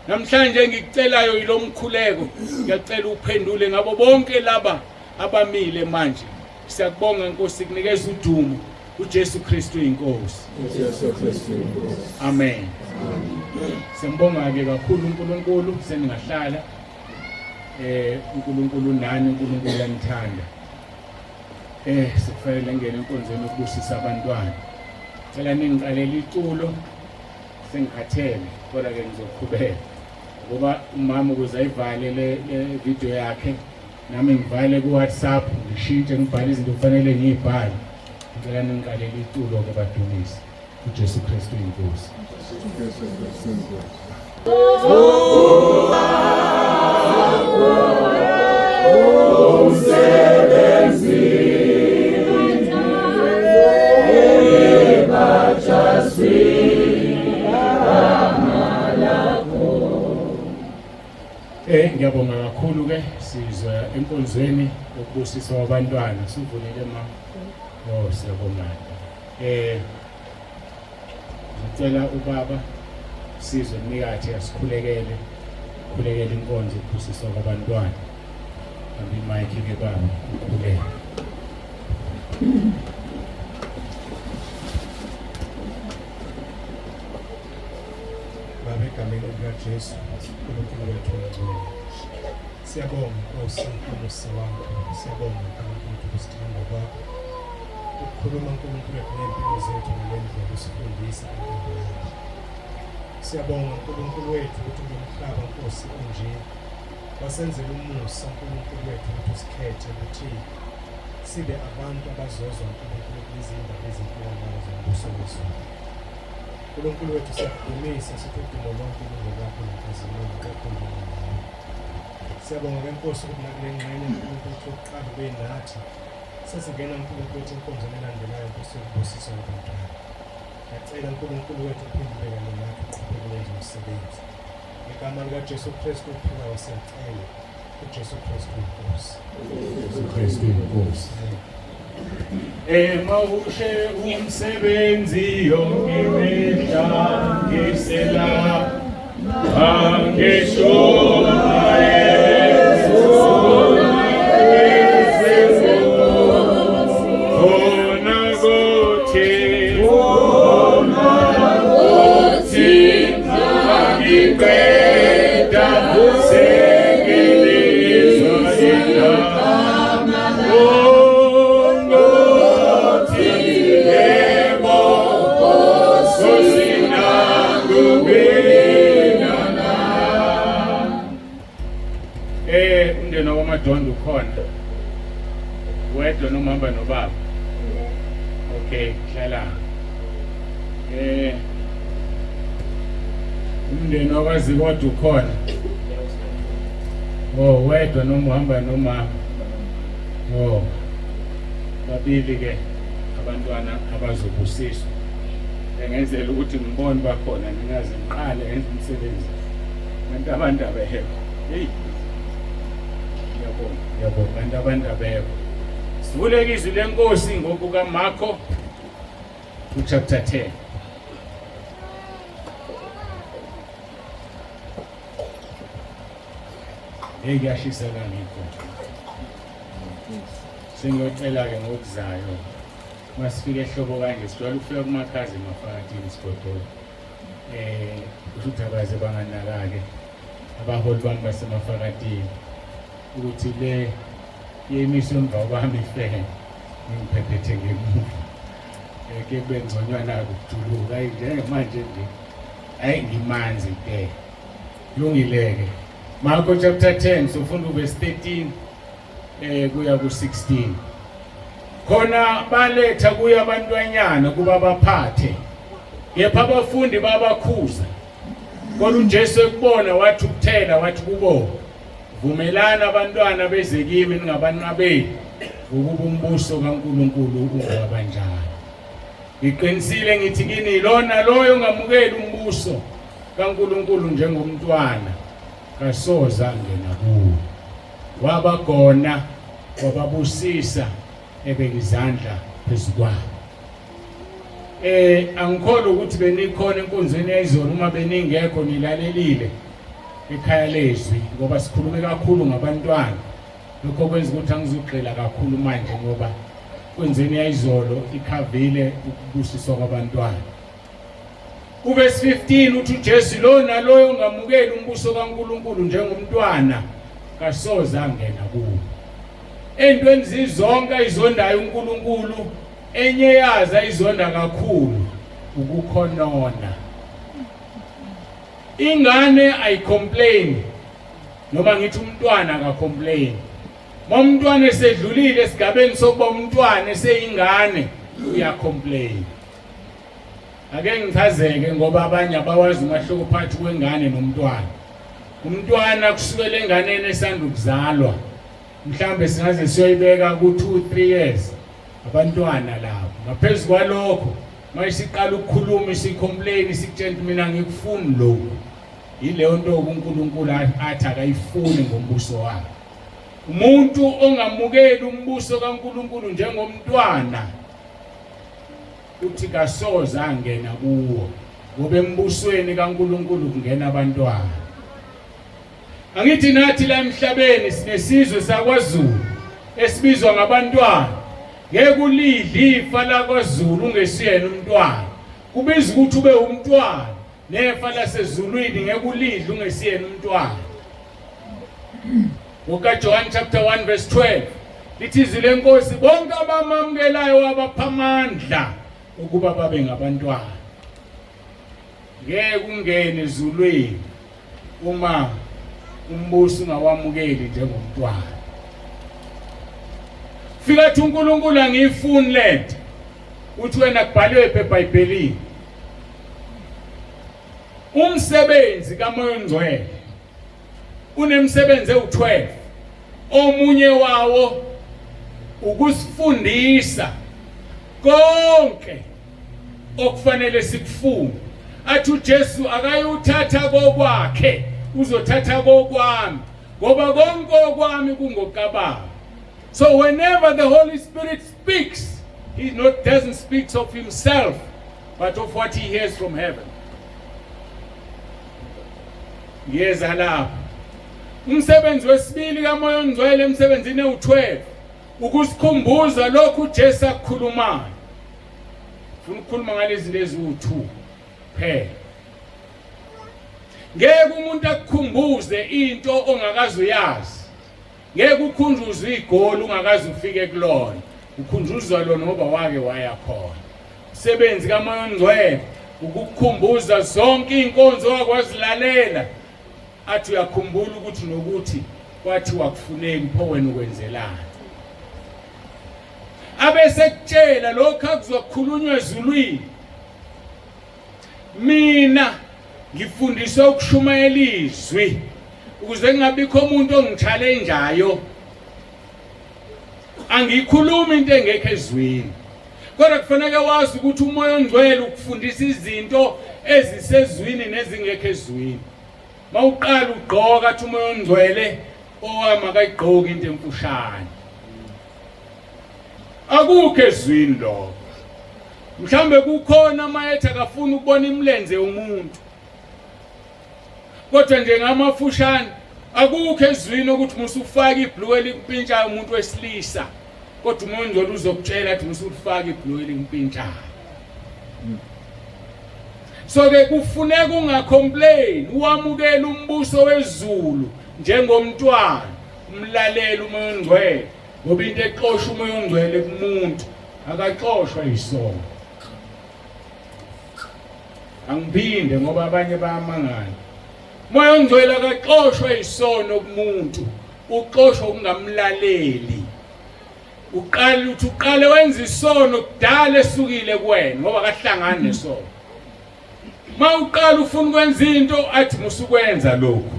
Namhlanje ngikucelayo yilo mkhuleko. Ngiyacela uphendule ngabo bonke laba abamile manje. Siyakubonga Nkosi kunikeza udumo uJesu Kristu inkosi. Amen. Siyambonga ke kakhulu uNkulunkulu seningahlala. uNkulunkulu nani, uNkulunkulu uyanithanda. Sikufanele ngene enkonzweni ukubusisa abantwana. Cela ningiqalele iculo sengikhathele kodwa ke ngizoqhubeka. Ngoba umama ukuze ayivale le video yakhe nami ngivale ku WhatsApp ngishintshe ngibhale izinto kufanele ngiyibhale. Ngicela ningiqalele iculo ke badumise uJesu Kristu inkosi. Ngiyabonga kakhulu ke sizwe enkonzweni ukubusisa abantwana sivulele siyabonga. Ngicela ubaba sizwe umnikathi asikhulekele inkonzo ukubusisa abantwana. Ambi mic ke baba ukhuleke. Baba egameni likaJesu uNkulunkulu wethu ongcwele. Siyabonga Nkosi umusa wakho. Siyabonga uNkulunkulu ukusithanda kwakho. Ukukhuluma uNkulunkulu wethu ngempilo zethu ngalendlela usifundisa impilo yakho. Siyabonga uNkulunkulu wethu ukuthi ngomhlaba Nkosi onje wasenzela umusa uNkulunkulu wethu ukuthi usikhethe ukuthi sibe abantu abazozwa uNkulunkulu kwizindaba ezinkulu zombuso wezulu. uNkulunkulu wethu siyakudumisa sithi udumo lonke lungolwakho naphezulu kakhulu. Siyabonga ke Nkosi ukuthi nakule ngxenye uNkulunkulu wethu oqala ube nathi sesingena uNkulunkulu wethu enkonzweni elandelayo kusebusisa abantwana. Ngiyacela uNkulunkulu wethu uphenduleke nathi uqhubeke wenze umsebenzi. Ngegama likaJesu Kristu ophilayo siyacela uJesu Kristu inkosi. Jesu Kristu inkosi. Mawushe umsebenzi yonke imihla ngisela Don't ukhona wedwa noma hamba nobaba. Okay, hlala. Umndeni wakwazi kodwa ukhona. Wedwa noma hamba noma. Babili ke abantwana abazobusiswa. Ngenzela ukuthi ngibone bakhona ngingaze ngiqale ngenze umsebenzi. Abantu abeheko. Hey. Yabonga abantu abekho. Sivulekizwe lenkosi ngokuka Marko chapter 10. Ngiyashisa la ngikho. Sengiyocela ke ngokuzayo. Masifike ehlobo kanje sijwayele ukufika kumakhazi emafakatini sigodolo. Ukuthi abaze banganakake. Abaholi bami basemafakatini. Ukuthi le yemisho emva kwami ifeke ngiphephethe ngemuva ke bengconywana ukujuluka nje manje nje ayimanzi ke lungileke. Marko chapter 10 sofunda verse 13 kuya ku 16. Khona baletha kuya abantwanyana kuba baphathe yepha abafundi babakhuza kodwa uJesu ekubona wathi ukuthela wathi kubo vumelana abantwana beze kimi ningabanqabeli ukuba umbuso kaNkulunkulu ungabanjalo. Ngiqinisile ngithi kini lona loyo ongamukeli umbuso kaNkulunkulu njengomntwana kasoza ngena kuwo. wabagona wababusisa ebeka izandla phezukwabo. Angikholwa ukuthi benikhona enkonzweni yayizolo uma beningekho nilalelile ekhaya lezwi ngoba sikhulume kakhulu ngabantwana. Lokho kwenza ukuthi angizugxila kakhulu manje ngoba kwenzeni yayizolo ikhavile ukubusiswa kwabantwana. Uverse 15 uthi uJesu lo naloyo ongamukeli umbuso kaNkulunkulu njengomntwana kasoze angena kuwo. Entweni zizonke izondayo uNkulunkulu enye yaza izonda kakhulu ukukhonona. Ingane ayicomplain noma ngithi umntwana akacomplain. Umntwana esedlulile esigabeni sokuba umntwana eseyingane uyacomplain. Ake ngichazeke ngoba abanye abawazi umahluko phakathi kwengane nomntwana. Umntwana kusukela enganeni esanda ukuzalwa mhlambe singaze siyoyibeka ku 2-3 years abantwana labo. Ngaphezulu kwalokho mayisiqala ukukhuluma isicomplain isikutshela mina ngikufuni lokho. Yileyo nto uNkulunkulu athi akayifuni ngombuso wakhe. Umuntu ongamukeli umbuso kaNkulunkulu njengomntwana uthi kasoze angena kuwo ngoba embusweni kaNkulunkulu kungena abantwana. Angithi nathi la emhlabeni sinesizwe sakwaZulu esibizwa ngabantwana. Ngeke ulidle ifa lakwaZulu ungesiyena umntwana. Kubiza ukuthi ube umntwana nefa lasezulwini ngeke ulidle ungesiyena umntwana. John chapter 1 verse 12 lithi izwi lenkosi bonke abamamukelayo wabapha amandla ukuba babe ngabantwana. Ngeke ungene ezulwini uma umbuso ungawamukeli njengomntwana. Fikathi uNkulunkulu angiyifuni lento. Uthi wena kubhaliwe eBhayibhelini. Umsebenzi kaMoya oNgcwele unemsebenzi ewu12. Omunye wawo ukusifundisa konke okufanele sikufunde. Athi uJesu akayuthatha kokwakhe uzothatha kokwami ngoba konke okwami kungokababa. So whenever the Holy Spirit speaks, he doesn't speak of himself but of what he hears from heaven. Yeza lapho umsebenzi wesibili kaMoya oNgcwele emsebenzini ewu12 ukusikhumbuza lokhu uJesu akukhulumayo. Ufuna ukukhuluma ngalezi zinto eziwu2 phela. Ngeke umuntu akukhumbuze into ongakazi uyazi. Ngeke ukhunjuzwe igoli ungakazi ufike kulona. Ukhunjuzwa lona ngoba wake waya khona. Umsebenzi kaMoya oNgcwele ukukukhumbuza zonke inkonzo wakwazilalela. Athi uyakhumbula ukuthi nokuthi kwathi wakufuneki pho wena ukwenzelana. Abese kutshela lokho akuzokhulunywa ezulwini. Mina ngifundiswa ukushumayela izwi ukuze ngingabikho umuntu ongichallengeayo. Angikhulumi into engekho ezwini. Kodwa kufanele wazi ukuthi uMoya oNgcwele ukufundisa izinto ezisezwini nezingekho ezwini. Mawuqala ugqoka athi uMoya oNgcwele owama kayigqoka into emfushane. Akukho ezwini lokho. Mhlambe kukhona amayetha akafuna ukubona imilenze yomuntu. Kodwa nje ngamafushane akukho ezwini ukuthi musufaka ibhlue elimpintshayo umuntu wesilisa. Kodwa uMoya oNgcwele uzokutshela athi musufaka ibhlue elimpintshayo. So ke kufuneka ungacomplain, uwamukele umbuso wezulu njengomntwana, umlaleli uMoya oNgcwele. Ngoba into exosha uMoya oNgcwele kumuntu akaxoshwa isono. Angiphinde ngoba abanye bayamangala. Umoya oNgcwele akaxoshwa isono kumuntu, uxoshwa ukungamlaleli. Uqale wenza isono kudala esukile kuwena ngoba akahlangani nesono. Mawuqala ufuna ukwenza into athi musukwenza lokho.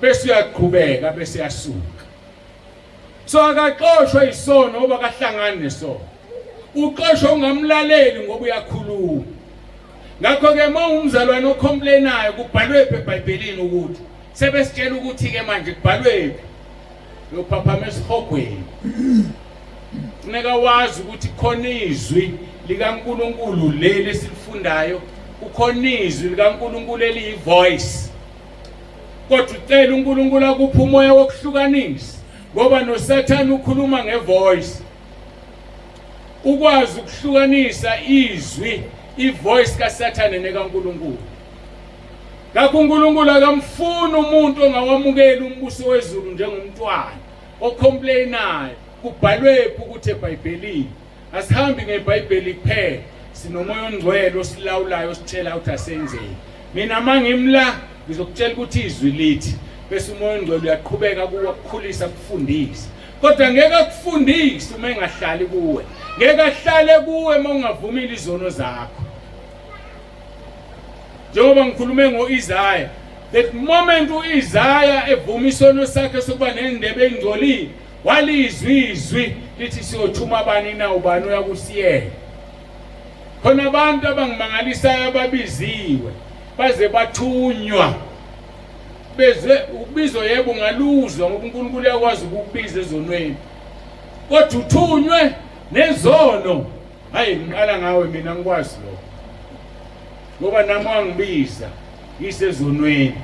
Bese uyaqhubeka bese yasuka. So akaxoshwa isono ngoba akahlangani nesono. Uxoshwa ungamlaleli ngoba uyakhuluma. Ngakho ke mawumzalwane ocomplainayo kubhalwe eBhayibhelini ukuthi sebesitshela ukuthi ke manje kubhalwe uyophaphama esihogweni. Funeka wazi ukuthi khona izwi likaNkulunkulu leli esilifundayo, ukhona izwi likaNkulunkulu eliyi-voice. Kodwa ucela uNkulunkulu akuphe umoya wokuhlukanisa, ngoba noSathane ukhuluma ngevoice. Ukwazi ukuhlukanisa izwi, ivoice kaSathane nekaNkulunkulu. Ngakho uNkulunkulu akamfuni umuntu ongawamukeli umbuso wezulu njengomntwana ocomplainayo. Kubhalwephi ukuthi eBhayibhelini? Asihambi ngeBhayibheli kuphela, sinomoya ongcwele osilawulayo ositshela ukuthi asenzeni. Mina mangimla ngizokutshela ukuthi izwi lithi, bese umoya ongcwele uyaqhubeka ukukhulisa ukufundisa. Kodwa ngeke akufundise uma engahlali kuwe. Ngeke ahlale kuwe uma ungavumile izono zakho. Njengoba ngikhulume ngo-Isaya, that moment u-Isaya evuma isono sakhe sokuba nendebe engcolile, walizwi izwi lithi siyothuma abani na ubani uyakusiyela. Khona abantu abangimangalisayo ababiziwe baze bathunywa. Beze ukubizo yebo ngaluzwa ngoba uNkulunkulu uyakwazi ukukubiza ezonweni. Kodwa uthunywe nezono. Hayi ngiqala ngawe mina ngikwazi lokho. Ngoba nami wangibiza ngisezonweni.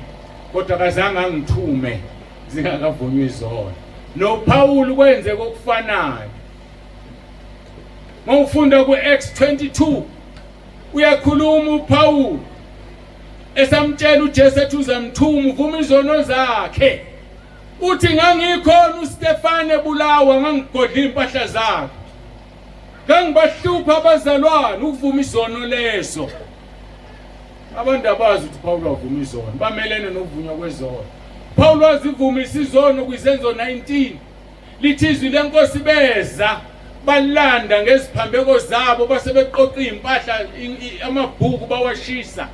Kodwa kazange angithume zingakavunywa izono. No Paul kwenze kokufanayo. Mawufunda kuActs 22 uyakhuluma uPaul esamtshela uJesu ethi uzamthuma uvuma izono zakhe. Uthi ngangikhona uStefane ebulawa ngangigodla impahla zakhe. Ngangibahlupha abazalwane ukuvuma izono lezo. Abantu abazi ukuthi Paul wavuma izono, bamelene nokuvunywa kwezono. Paul wazivumisa izono kwizenzo 19. Lithi izwi lenkosi beza balanda ngeziphambeko zabo base beqoqa impahla amabhuku bawashisa.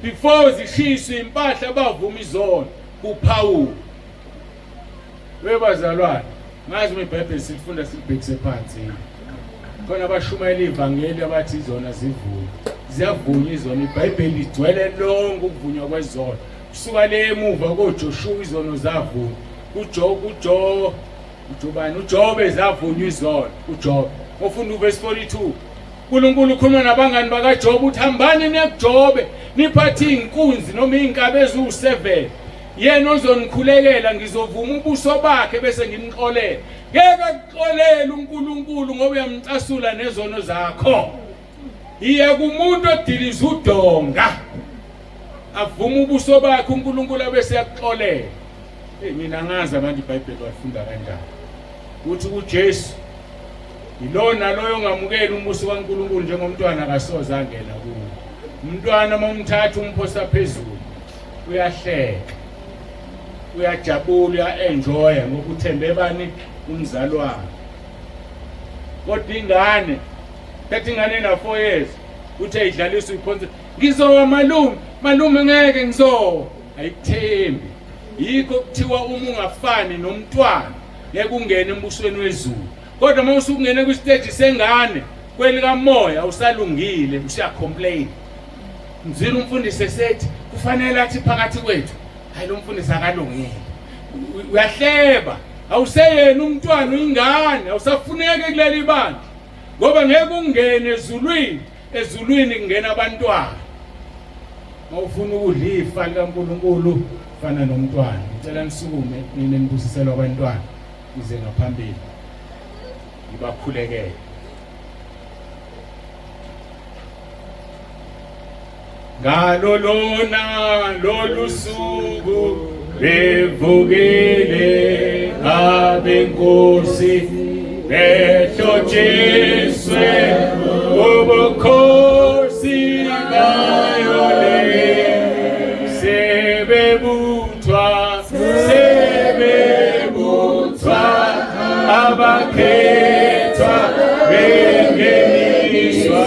Before zishiswe impahla bavuma izono kuPaul. Webazalwane, ngazi iBhayibheli silifunda silibhekise phansi. Khona abashumayela ivangeli abathi izona zivunywa. Ziyavunywa izono. iBhayibheli igcwele lonke ukuvunywa kwezono. Kusuka le emuva koJoshua izono zavunywa. uJobe zavunywa izono. uJobe. Ngofunda uverse 42. uNkulunkulu ukhuluma nabangani bakaJobe uthi hambani nekuJobe niphathe inkunzi noma inkabi ezu7. Yena ozonikhulekela ngizovuma ubuso bakhe bese ngimxolela. Ngeke akuxolele uNkulunkulu ngoba uyamcasula nezono zakho. Iya kumuntu odiliza udonga. Avuma ubuso bakhe uNkulunkulu bese yakuxolela. Mina ngazi abantu iBhayibheli bafunda kanjani. Uthi uJesu ilona loyo ongamukela umuso kaNkulunkulu njengomntwana akasoze angena kuwo. Umntwana momthatha umphosa phezulu uyahleka. Uyajabula, uya-enjoy ngoba uthembe bani umzalwane. Kodwa ingane thatha ingane na4 years uthi ayidlalisa ikhonza ngizowa malume ngeke ngizowa. Ayikuthembi. Yikho kuthiwa uma ungafani nomntwana ngeke ungene embusweni wezulu. Kodwa uma usukungena kwistage sengane kwelika moya usalungile usiyacomplain. Mzila umfundisi esethi kufanele athi phakathi kwethu hayi lo mfundisi akalungile. Uyahleba. Awuseyena umntwana uyingane, awusafuneke kuleli bandla. Ngoba ngeke ungene ezulwini kungena abantwana. Mawufuna ukudla ifa likaNkulunkulu fana nomntwana. Ngicela nisukume nina nibusiselwa abantwana ize ngaphambili. Ibakhulekele. Ngalo lona lolu suku bevukile abenkosi behlotshiswe ubukhosi bayo le sebebuthwa abakhethwa bengeniswa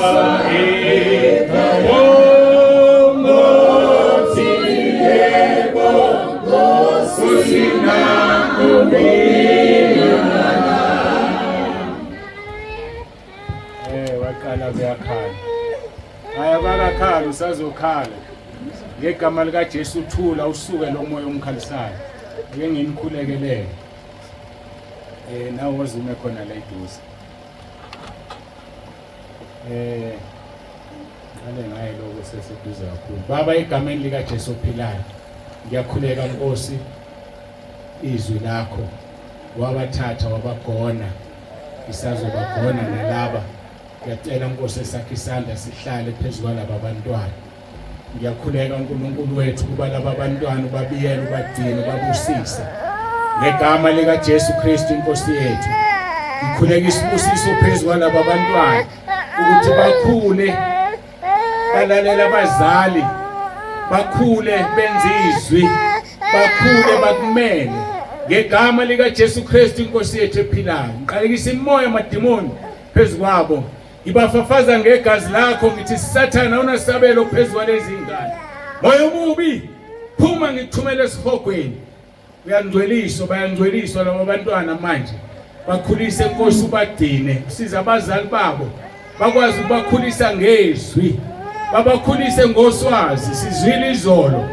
waqala kuyakhala. Ayabakakhala usazokhala. Ngegama likaJesu uthula usuke lo moya omkhalisayo. Ake nginikhulekelele. nawo wazume khona la eduze. Ngale ngaye lokho seseduze kakhulu. Baba egameni lika Jesu ophilayo. Ngiyakhuleka Nkosi izwi lakho. Wabathatha wabagona. Isazobagona nalaba. Ngiyacela Nkosi esakhe isandla sihlale phezulu kwalaba bantwana. Ngiyakhuleka uNkulunkulu wethu kuba laba bantwana babiyele ubagcina babusise. Ngegama lika Jesu Kristu Inkosi yethu. Ngikhuleka isibusiso phezulu kwalaba bantwana ukuthi bakhule balalela abazali, bakhule benze izwi, bakhule bakumele. Ngegama lika Jesu Kristu Inkosi yethu ephilayo. Ngiqalekisa imoya amadimoni phezulu kwabo. Ibafafaza ngegazi lakho ngithi Sathana unasabelo phezulu kwalezi ingane. Moya omubi phuma ngithumele esihogweni. Uyangcweliswa bayangcweliswa labo bantwana manje. Bakhulise Nkosi ubagcine, usiza abazali babo. Bakwazi ukubakhulisa ngezwi. Babakhulise ngoswazi sizwile izolo.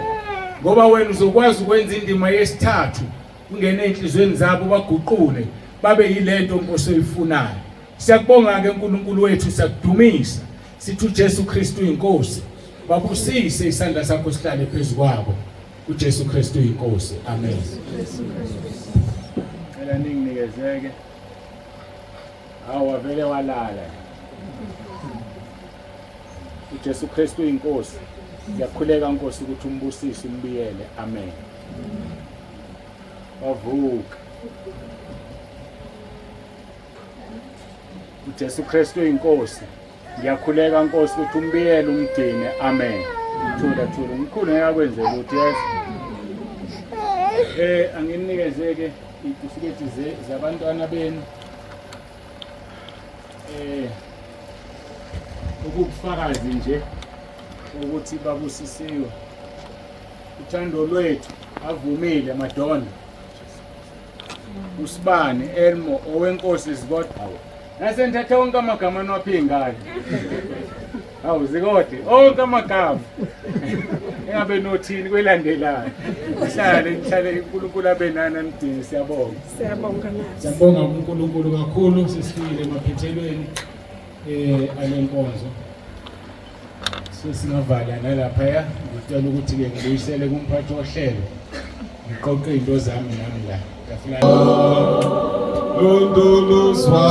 Ngoba wena uzokwazi ukwenza indima yesithathu. Ungene enhlizweni zabo baguqule babe yilento Nkosi oyifunayo. Siyakubonga ke uNkulunkulu wethu siyakudumisa. Sithi uJesu Kristu inkosi. Babusise isandla sakho sihlale phezulu kwabo. uJesu Kristu inkosi. Amen. Ela ninginikezeke. Awu vele walala. uJesu Kristu inkosi. Ngiyakhuleka Nkosi ukuthi umbusise umbiyele. Amen. Wavuka. uJesu Kristu inkosi. Ngiyakhuleka Nkosi ukuthi umbiyele umgcine. Amen. Thula umkhulu ngeke akwenze lutho yes. Anginikezeke itifikethi zabantwana benu. Ukufakazi nje ukuthi babusisiwe. Uthando lwethu avumile Madonna. Usibani Elmo owenkosi Zibodwa. Nase ndatha wonke amagama nwaphingane. Hawu zikode onke amagama. Engabe nothini kwelandelayo. Sihlale uNkulunkulu abenana nidini siyabonga. Siyabonga uNkulunkulu kakhulu sesifikile emaphethelweni alenkonzo. Sesingavala nalapha ya ngicela ukuthi ke ngibuyisele kumphathi ohlelo. Ngiqoqe into zami nami la. Londolozwa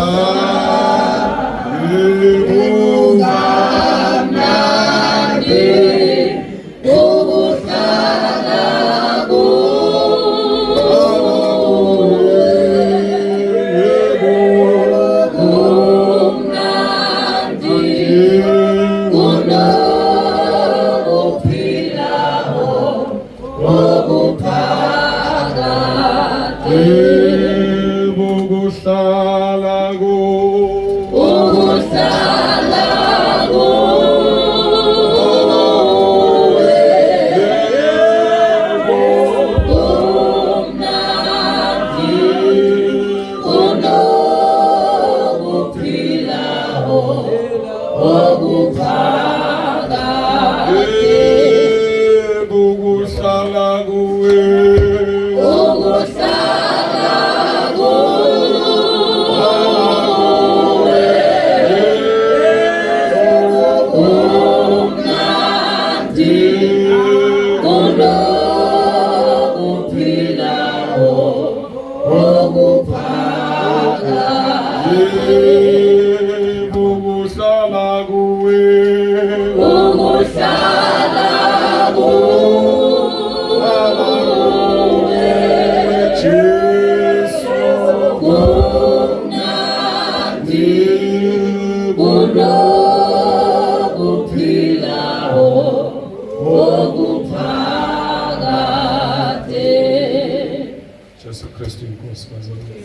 Jesu Kristu inkosi bazalwane.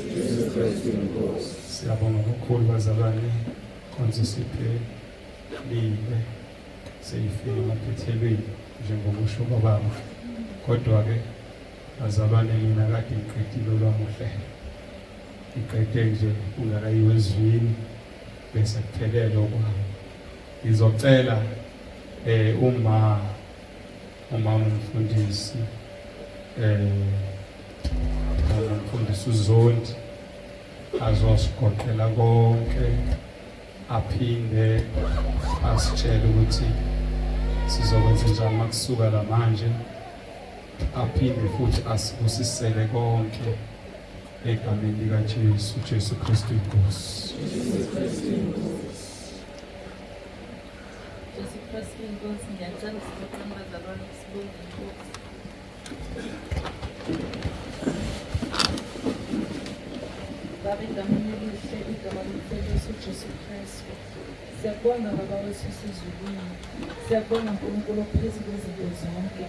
Siyabonga kakhulu bazalwane konke siphe libe seyifike emaphethelweni njengokusho kwababa. Kodwa ke bazalwane mina kade ngiqedile olwamuhle. Ngiqede nje ungakayiwe ezwini bese kuphelele okwami. Ngizocela umama umfundisi umfundisi uZondi azosigoqela konke aphinde asitshele ukuthi sizokwenza njani makusuka la manje, aphinde futhi asibusisele konke egameni likaJesu, Jesu Kristu inkosi. Jesu Kristu inkosi, ngiyacela siboqane bazalwane sibonge inkosi. Baba, egameni elihle, igama lomfelezo uJesu Kristu, siyakubonga Baba wethu esezulwini, siyakubonga uNkulunkulu ophezu kwezinto zonke.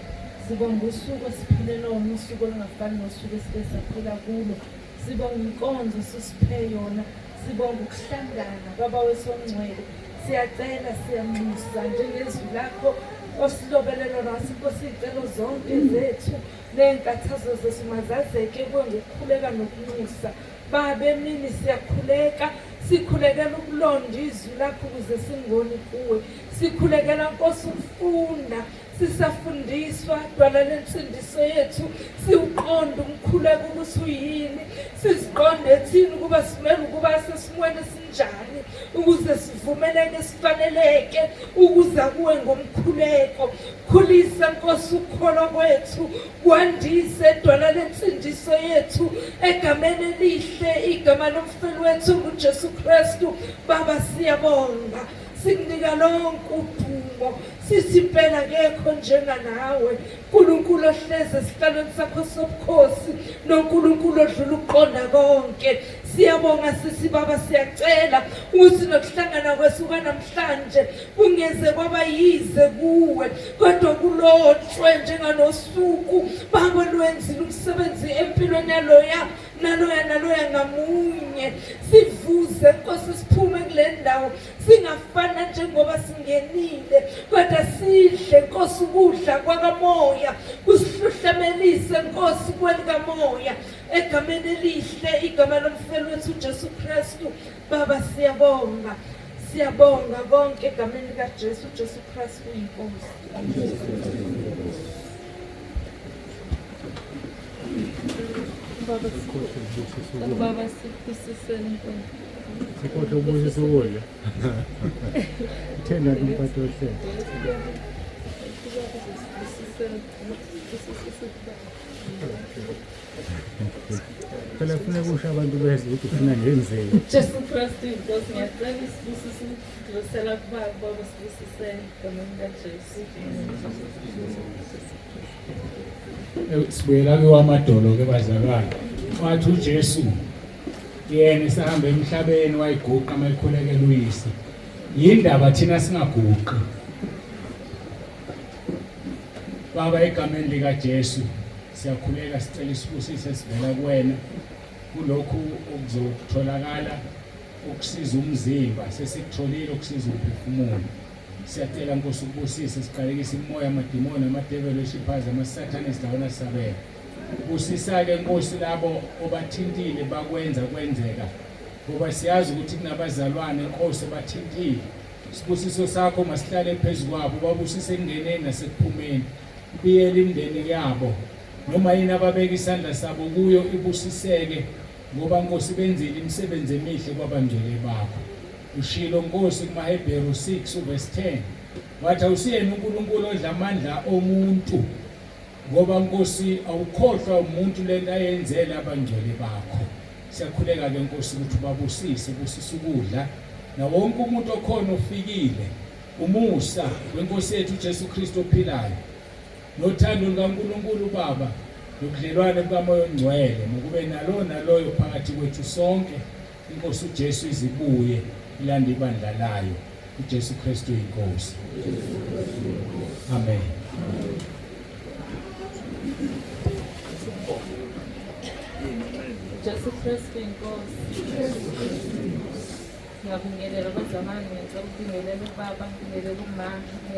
Sibonga usuku esiphile lona, usuku olungafani nosuku esike saphila kulo. Sibonga inkonzo sisiphe yona, sibonga ukuhlangana Baba wethu ongcwele. Siyacela siyamusa njengezwi lakho osilobele lona Nkosi, izicelo zonke zethu ney'nkathazo zethu mazazeke kuwe ngokukhuleka nokunyusa. Baba, emini siyakhuleka, sikhulekela ukulonda izwi lakho ukuze singoni kuwe. Sikhulekela Nkosi ukufunda, sisafundiswa dwala lensindiso yethu, siwuqonda umkhuleko ukuthi uyini, siziqonde thina ukuba simele ukuba sesimweni esinjani, ukuze sivumeleke sifaneleke ukuza kuwe ngomkhuleko. Khulisa Nkosi ukukholwa kwethu, kwandise dwala lensindiso yethu egameni elihle, igama lomfeli wethu nguJesu Kristu. Baba, siyabonga, sikunika lonke udumo, sithi impela akekho njenganawe, uNkulunkulu ohlezi esihlalweni sakho sobukhosi, noNkulunkulu odlula ukuqonda konke. Siyabonga sisi Baba, siyacela ukuthi nokuhlangana kwesuka namhlanje kungeze kwaba yize kuwe, kodwa kulotshwe njenganosuku Baba lwenzile umsebenzi empilweni naloya ngamunye. Sivuze Nkosi, siphume kule ndawo singafana njengoba singenile, kodwa sidle Nkosi ukudla kwakamoya, kusihluhlemelise Nkosi kwelikamoya, egameni elihle, igama lomfeli wethu uJesu Kristu. Baba, siyabonga, siyabonga konke egameni likaJesu, Jesu Kristu inkosi. Baba, sikusiseni inkosi. Sikhohle ubusisa ukudla. Uthenda umphathi ohlelo. Phela kufuneka kusho abantu bezwe ukuthi ufuna ngenzeni. Jesu Kristu inkosi, ngiyacela isibusise ukudlulisela kubaba, Baba sibusiseni egameni likaJesu. Sibuyela kwewamadolo ke bazalwane. Wathi uJesu yena esahamba emhlabeni wayiguqa amayikhulekela uyise. Yindaba thina singaguqi. Baba, egameni likaJesu siyakhuleka, sicela isibusise sivela kuwena kulokhu okuzotholakala ukusiza umzimba. Sesikutholile ukusiza umphefumulo. Siyacela Nkosi ukubusise, siqalekise imoya, amadimoni, amadevil, ishiphaza, amasathane esidlawana sabela. Busisa-ke Nkosi labo obathintile bakwenza kwenzeka, ngoba siyazi ukuthi kunabazalwane Nkosi bathintile. Sibusiso sakho masihlale phezu kwabo, babusise ekungeneni nasekuphumeni, biyele imindeni yabo, noma yini ababeka isandla sabo kuyo ibusiseke, ngoba Nkosi benzile imisebenzi emihle kwabangcwele bakho. Ushilo Nkosi kumaHebheru 6:10 wathi awusiyena uNkulunkulu odla amandla omuntu, ngoba Nkosi awukhohlwa umuntu lento ayenzela abangcwele bakho. Siyakhuleka ke Nkosi ukuthi babusise, busisa ukudla na wonke umuntu okhona ofikile, umusa weNkosi yethu uJesu Kristu ophilayo, nothando lukaNkulunkulu Baba, nobudlelwane bukaMoya oNgcwele, nokube naloyo phakathi kwethu sonke. Inkosi uJesu izibuye ilanda ibandla layo, uJesu Kristu inkosi. Amen. Jesu Kristu inkosi. Ngiyakubingelela kwezamanye, ngiyacela ukubingelela ubaba, ngibingelela umama, ngibingelela